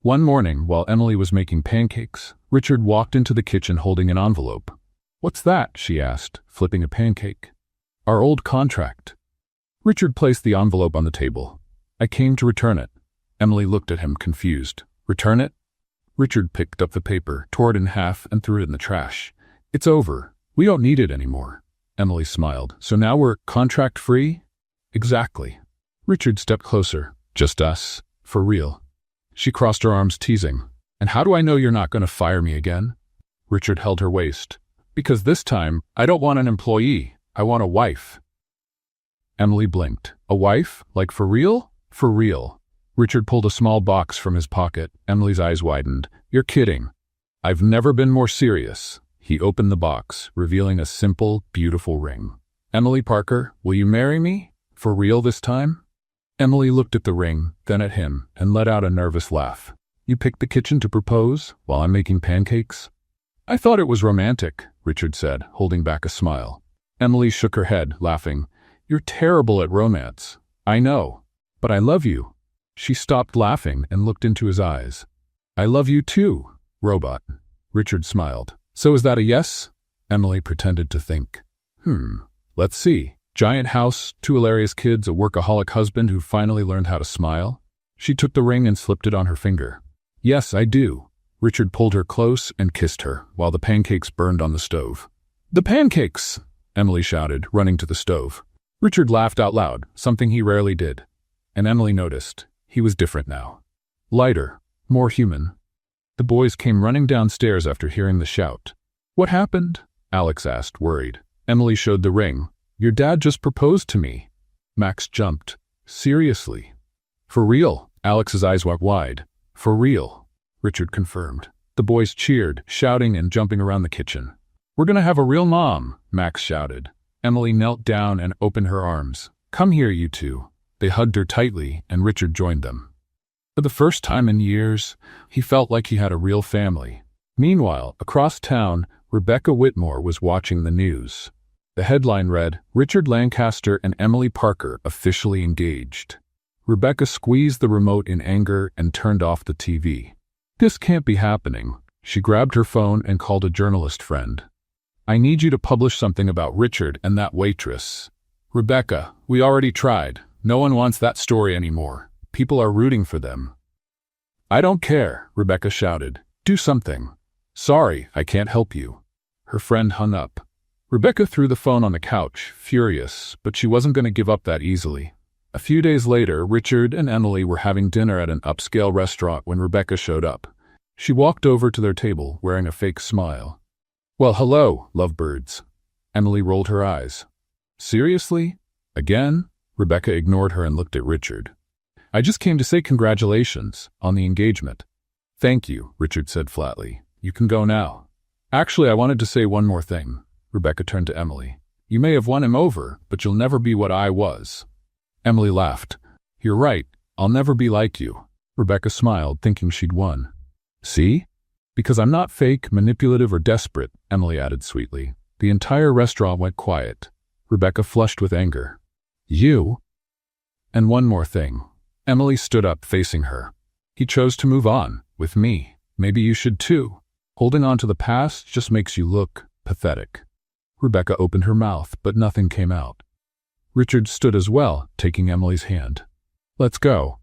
One morning, while Emily was making pancakes, Richard walked into the kitchen holding an envelope. What's that? She asked, flipping a pancake. Our old contract. Richard placed the envelope on the table. I came to return it. Emily looked at him, confused. Return it? Richard picked up the paper, tore it in half, and threw it in the trash. It's over. We don't need it anymore. Emily smiled. So now we're contract-free? Exactly. Richard stepped closer. Just us? For real. She crossed her arms, teasing. And how do I know you're not going to fire me again? Richard held her waist. Because this time, I don't want an employee. I want a wife. Emily blinked. A wife? Like for real? For real. Richard pulled a small box from his pocket. Emily's eyes widened. You're kidding. I've never been more serious. He opened the box, revealing a simple, beautiful ring. Emily Parker, will you marry me? For real this time? Emily looked at the ring, then at him, and let out a nervous laugh. You picked the kitchen to propose, while I'm making pancakes? I thought it was romantic, Richard said, holding back a smile. Emily shook her head, laughing. You're terrible at romance. I know. But I love you. She stopped laughing and looked into his eyes. I love you too, robot. Richard smiled. So is that a yes? Emily pretended to think. Let's see. Giant house, two hilarious kids, a workaholic husband who finally learned how to smile. She took the ring and slipped it on her finger. Yes, I do. Richard pulled her close and kissed her, while the pancakes burned on the stove. The pancakes! Emily shouted, running to the stove. Richard laughed out loud, something he rarely did. And Emily noticed. He was different now. Lighter, more human. The boys came running downstairs after hearing the shout. What happened? Alex asked, worried. Emily showed the ring. Your dad just proposed to me. Max jumped. Seriously? For real? Alex's eyes went wide. For real, Richard confirmed. The boys cheered, shouting and jumping around the kitchen. We're gonna have a real mom, Max shouted. Emily knelt down and opened her arms. Come here, you two. They hugged her tightly, and Richard joined them. For the first time in years, he felt like he had a real family. Meanwhile, across town, Rebecca Whitmore was watching the news. The headline read, Richard Lancaster and Emily Parker officially engaged. Rebecca squeezed the remote in anger and turned off the TV. This can't be happening. She grabbed her phone and called a journalist friend. I need you to publish something about Richard and that waitress. Rebecca, we already tried. No one wants that story anymore. People are rooting for them. I don't care, Rebecca shouted. Do something. Sorry, I can't help you. Her friend hung up. Rebecca threw the phone on the couch, furious, but she wasn't going to give up that easily. A few days later, Richard and Emily were having dinner at an upscale restaurant when Rebecca showed up. She walked over to their table, wearing a fake smile. Well, hello, lovebirds. Emily rolled her eyes. Seriously? Again? Rebecca ignored her and looked at Richard. I just came to say congratulations on the engagement. Thank you, Richard said flatly. You can go now. Actually, I wanted to say one more thing. Rebecca turned to Emily. You may have won him over, but you'll never be what I was. Emily laughed. You're right. I'll never be like you. Rebecca smiled, thinking she'd won. See? Because I'm not fake, manipulative, or desperate, Emily added sweetly. The entire restaurant went quiet. Rebecca flushed with anger. You? And one more thing. Emily stood up, facing her. He chose to move on, with me. Maybe you should too. Holding on to the past just makes you look pathetic. Rebecca opened her mouth, but nothing came out. Richard stood as well, taking Emily's hand. Let's go.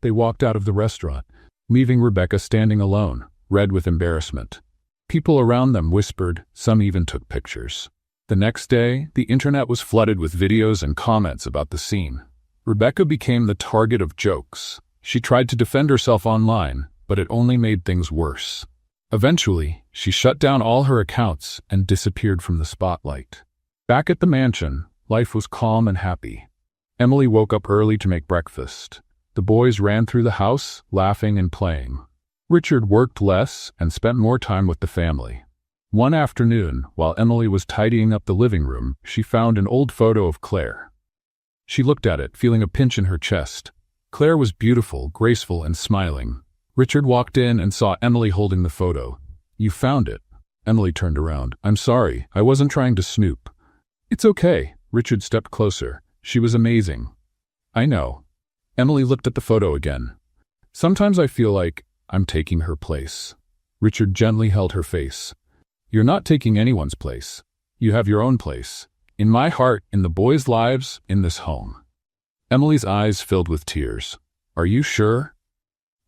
They walked out of the restaurant, leaving Rebecca standing alone, red with embarrassment. People around them whispered, some even took pictures. The next day, the internet was flooded with videos and comments about the scene. Rebecca became the target of jokes. She tried to defend herself online, but it only made things worse. Eventually, she shut down all her accounts and disappeared from the spotlight. Back at the mansion, life was calm and happy. Emily woke up early to make breakfast. The boys ran through the house, laughing and playing. Richard worked less and spent more time with the family. One afternoon, while Emily was tidying up the living room, she found an old photo of Claire. She looked at it, feeling a pinch in her chest. Claire was beautiful, graceful, and smiling. Richard walked in and saw Emily holding the photo. You found it. Emily turned around. I'm sorry, I wasn't trying to snoop. It's okay. Richard stepped closer. She was amazing. I know. Emily looked at the photo again. Sometimes I feel like I'm taking her place. Richard gently held her face. You're not taking anyone's place. You have your own place. In my heart, in the boys' lives, in this home. Emily's eyes filled with tears. Are you sure?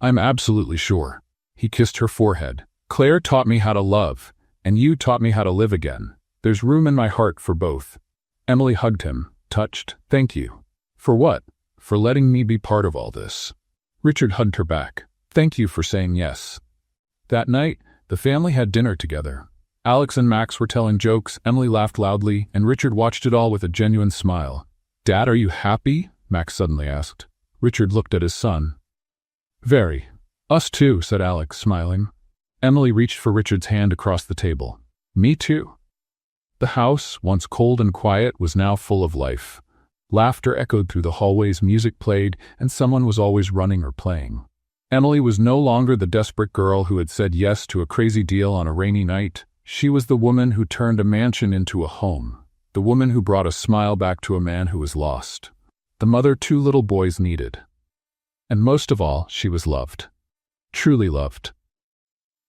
I'm absolutely sure. He kissed her forehead. Claire taught me how to love, and you taught me how to live again. There's room in my heart for both. Emily hugged him, touched. Thank you. For what? For letting me be part of all this. Richard hugged her back. Thank you for saying yes. That night, the family had dinner together. Alex and Max were telling jokes, Emily laughed loudly, and Richard watched it all with a genuine smile. Dad, are you happy? Max suddenly asked. Richard looked at his son. Very. Us too, said Alex, smiling. Emily reached for Richard's hand across the table. Me too. The house, once cold and quiet, was now full of life. Laughter echoed through the hallways, music played, and someone was always running or playing. Emily was no longer the desperate girl who had said yes to a crazy deal on a rainy night. She was the woman who turned a mansion into a home, the woman who brought a smile back to a man who was lost, the mother two little boys needed. And most of all, she was loved. Truly loved.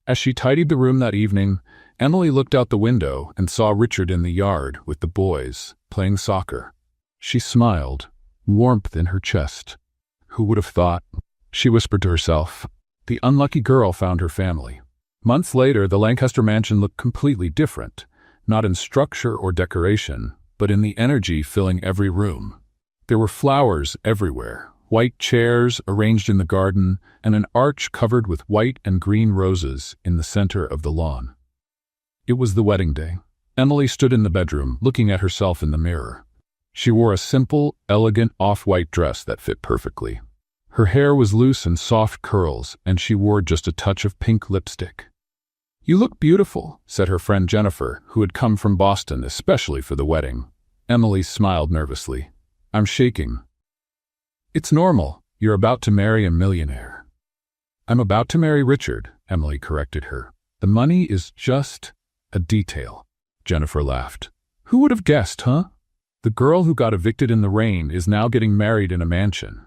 As she tidied the room that evening, Emily looked out the window and saw Richard in the yard with the boys, playing soccer. She smiled, warmth in her chest. Who would have thought? she whispered to herself. The unlucky girl found her family. Months later, the Lancaster mansion looked completely different, not in structure or decoration, but in the energy filling every room. There were flowers everywhere, white chairs arranged in the garden, and an arch covered with white and green roses in the center of the lawn. It was the wedding day. Emily stood in the bedroom, looking at herself in the mirror. She wore a simple, elegant off-white dress that fit perfectly. Her hair was loose and soft curls, and she wore just a touch of pink lipstick. "You look beautiful," said her friend Jennifer, who had come from Boston especially for the wedding. Emily smiled nervously. "I'm shaking." "It's normal. You're about to marry a millionaire." "I'm about to marry Richard," Emily corrected her. "The money is just a detail." Jennifer laughed. "Who would have guessed, huh? The girl who got evicted in the rain is now getting married in a mansion."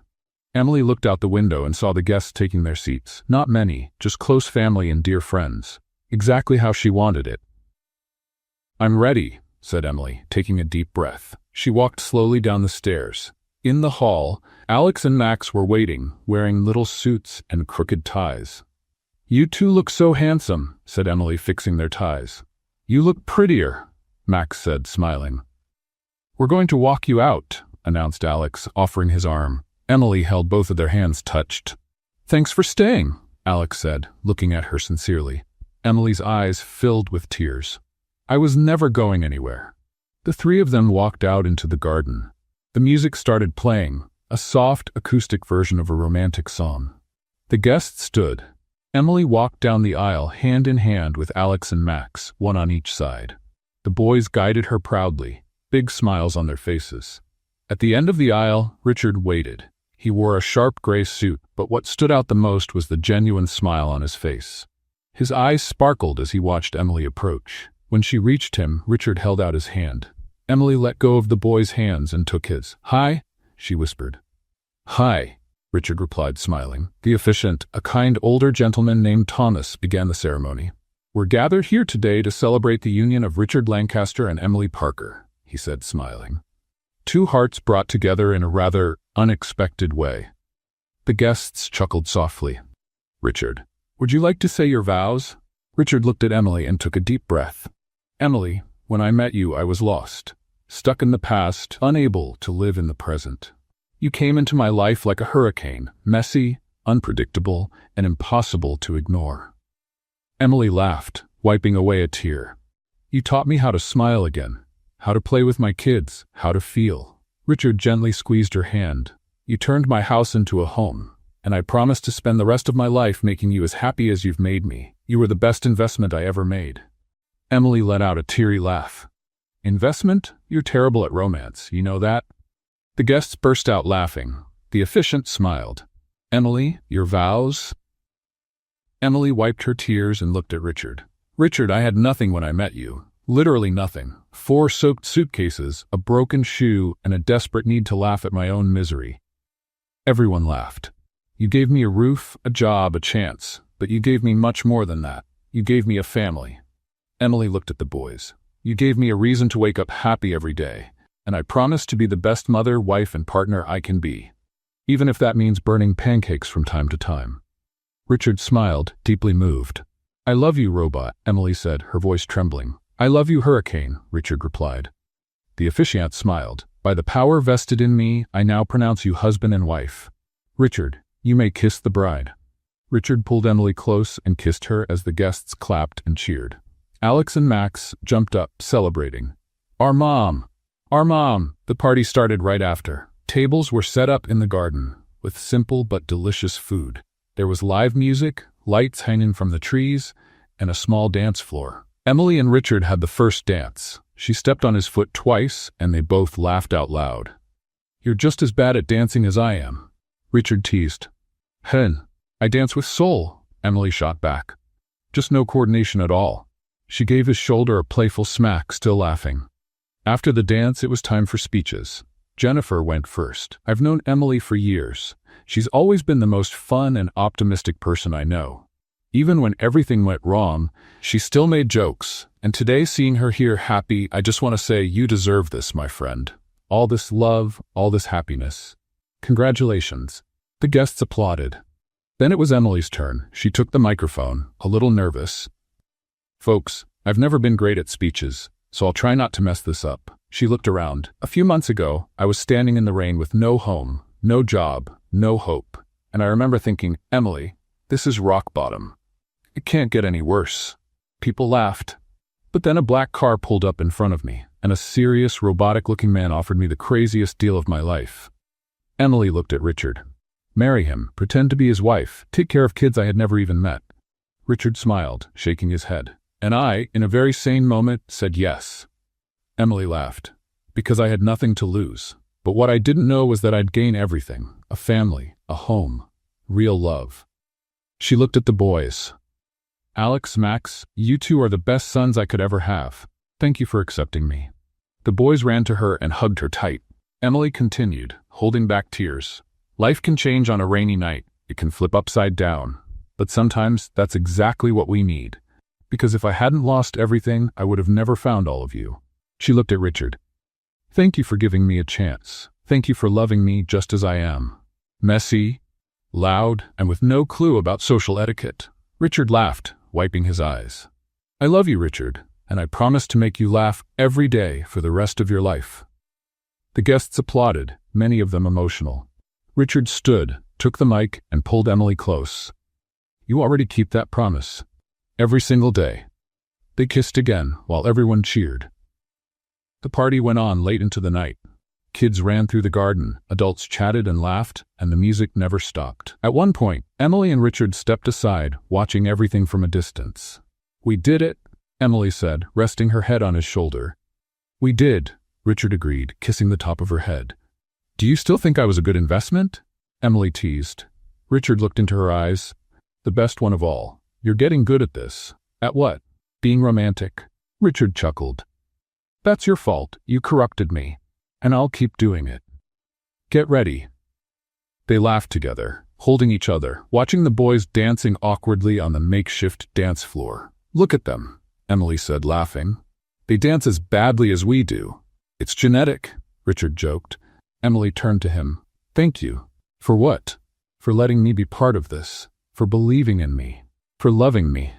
Emily looked out the window and saw the guests taking their seats. Not many, just close family and dear friends. Exactly how she wanted it. "I'm ready," said Emily, taking a deep breath. She walked slowly down the stairs. In the hall, Alex and Max were waiting, wearing little suits and crooked ties. "You two look so handsome," said Emily, fixing their ties. "You look prettier," Max said, smiling. "We're going to walk you out," announced Alex, offering his arm. Emily held both of their hands touched. "Thanks for staying," Alex said, looking at her sincerely. Emily's eyes filled with tears. "I was never going anywhere." The three of them walked out into the garden. The music started playing, a soft, acoustic version of a romantic song. The guests stood. Emily walked down the aisle hand in hand with Alex and Max, one on each side. The boys guided her proudly, big smiles on their faces. At the end of the aisle, Richard waited. He wore a sharp gray suit, but what stood out the most was the genuine smile on his face. His eyes sparkled as he watched Emily approach. When she reached him, Richard held out his hand. Emily let go of the boy's hands and took his. "Hi," she whispered. "Hi," Richard replied, smiling. The officiant, a kind older gentleman named Thomas, began the ceremony. "We're gathered here today to celebrate the union of Richard Lancaster and Emily Parker," he said, smiling. Two hearts brought together in a rather unexpected way. The guests chuckled softly. "Richard, would you like to say your vows?" Richard looked at Emily and took a deep breath. "Emily, when I met you, I was lost, stuck in the past, unable to live in the present. You came into my life like a hurricane, messy, unpredictable, and impossible to ignore." Emily laughed, wiping away a tear. "You taught me how to smile again, how to play with my kids, how to feel." Richard gently squeezed her hand. "You turned my house into a home, and I promise to spend the rest of my life making you as happy as you've made me. You were the best investment I ever made." Emily let out a teary laugh. "Investment? You're terrible at romance, you know that?" The guests burst out laughing. The officiant smiled. "Emily, your vows?" Emily wiped her tears and looked at Richard. "Richard, I had nothing when I met you. Literally nothing. 4 soaked suitcases, a broken shoe, and a desperate need to laugh at my own misery." Everyone laughed. "You gave me a roof, a job, a chance, but you gave me much more than that. You gave me a family." Emily looked at the boys. "You gave me a reason to wake up happy every day, and I promise to be the best mother, wife, and partner I can be, even if that means burning pancakes from time to time." Richard smiled, deeply moved. "I love you, robot," Emily said, her voice trembling. "I love you, hurricane," Richard replied. The officiant smiled. "By the power vested in me, I now pronounce you husband and wife. Richard, you may kiss the bride." Richard pulled Emily close and kissed her as the guests clapped and cheered. Alex and Max jumped up, celebrating. Our mom! Our mom!" The party started right after. Tables were set up in the garden, with simple but delicious food. There was live music, lights hanging from the trees, and a small dance floor. Emily and Richard had the first dance. She stepped on his foot twice, and they both laughed out loud. "You're just as bad at dancing as I am," Richard teased. "Hen, I dance with soul," Emily shot back. "Just no coordination at all." She gave his shoulder a playful smack, still laughing. After the dance, it was time for speeches. Jennifer went first. "I've known Emily for years. She's always been the most fun and optimistic person I know. Even when everything went wrong, she still made jokes. And today, seeing her here happy, I just want to say you deserve this, my friend. All this love, all this happiness. Congratulations." The guests applauded. Then it was Emily's turn. She took the microphone, a little nervous. Folks, I've never been great at speeches, so I'll try not to mess this up. She looked around. A few months ago, I was standing in the rain with no home, no job, no hope. And I remember thinking, Emily, this is rock bottom. It can't get any worse. People laughed. But then a black car pulled up in front of me, and a serious, robotic-looking man offered me the craziest deal of my life. Emily looked at Richard. Marry him, pretend to be his wife, take care of kids I had never even met. Richard smiled, shaking his head. And I, in a very sane moment, said yes. Emily laughed, because I had nothing to lose. But what I didn't know was that I'd gain everything, a family, a home, real love. She looked at the boys. Alex, Max, you two are the best sons I could ever have. Thank you for accepting me. The boys ran to her and hugged her tight. Emily continued, holding back tears. Life can change on a rainy night. It can flip upside down. But sometimes that's exactly what we need. Because if I hadn't lost everything, I would have never found all of you. She looked at Richard. Thank you for giving me a chance. Thank you for loving me just as I am. Messy, loud, and with no clue about social etiquette. Richard laughed, wiping his eyes. I love you, Richard, and I promise to make you laugh every day for the rest of your life. The guests applauded, many of them emotional. Richard stood, took the mic, and pulled Emily close. You already keep that promise. Every single day. They kissed again, while everyone cheered. The party went on late into the night. Kids ran through the garden, adults chatted and laughed, and the music never stopped. At one point, Emily and Richard stepped aside, watching everything from a distance. We did it, Emily said, resting her head on his shoulder. We did, Richard agreed, kissing the top of her head. Do you still think I was a good investment? Emily teased. Richard looked into her eyes. The best one of all. You're getting good at this. At what? Being romantic. Richard chuckled. That's your fault. You corrupted me. And I'll keep doing it. Get ready. They laughed together, holding each other, watching the boys dancing awkwardly on the makeshift dance floor. Look at them, Emily said, laughing. They dance as badly as we do. It's genetic, Richard joked. Emily turned to him. Thank you. For what? For letting me be part of this. For believing in me. For loving me.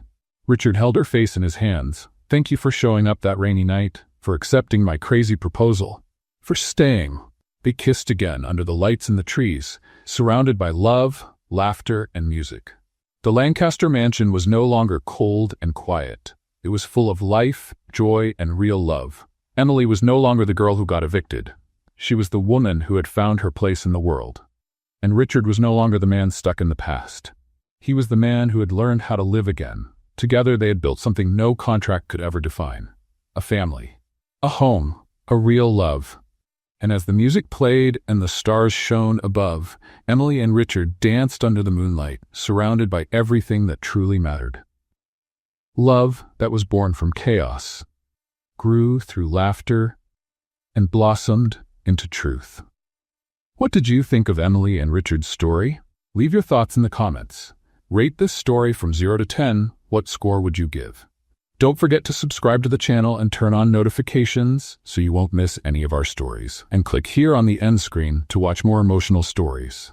Richard held her face in his hands. Thank you for showing up that rainy night. For accepting my crazy proposal. For staying. They kissed again under the lights in the trees, surrounded by love, laughter, and music. The Lancaster mansion was no longer cold and quiet. It was full of life, joy, and real love. Emily was no longer the girl who got evicted. She was the woman who had found her place in the world. And Richard was no longer the man stuck in the past. He was the man who had learned how to live again. Together they had built something no contract could ever define. A family. A home. A real love. And as the music played and the stars shone above, Emily and Richard danced under the moonlight, surrounded by everything that truly mattered. Love that was born from chaos, grew through laughter, and blossomed into truth. What did you think of Emily and Richard's story? Leave your thoughts in the comments. Rate this story from 0 to 10. What score would you give? Don't forget to subscribe to the channel and turn on notifications so you won't miss any of our stories. And click here on the end screen to watch more emotional stories.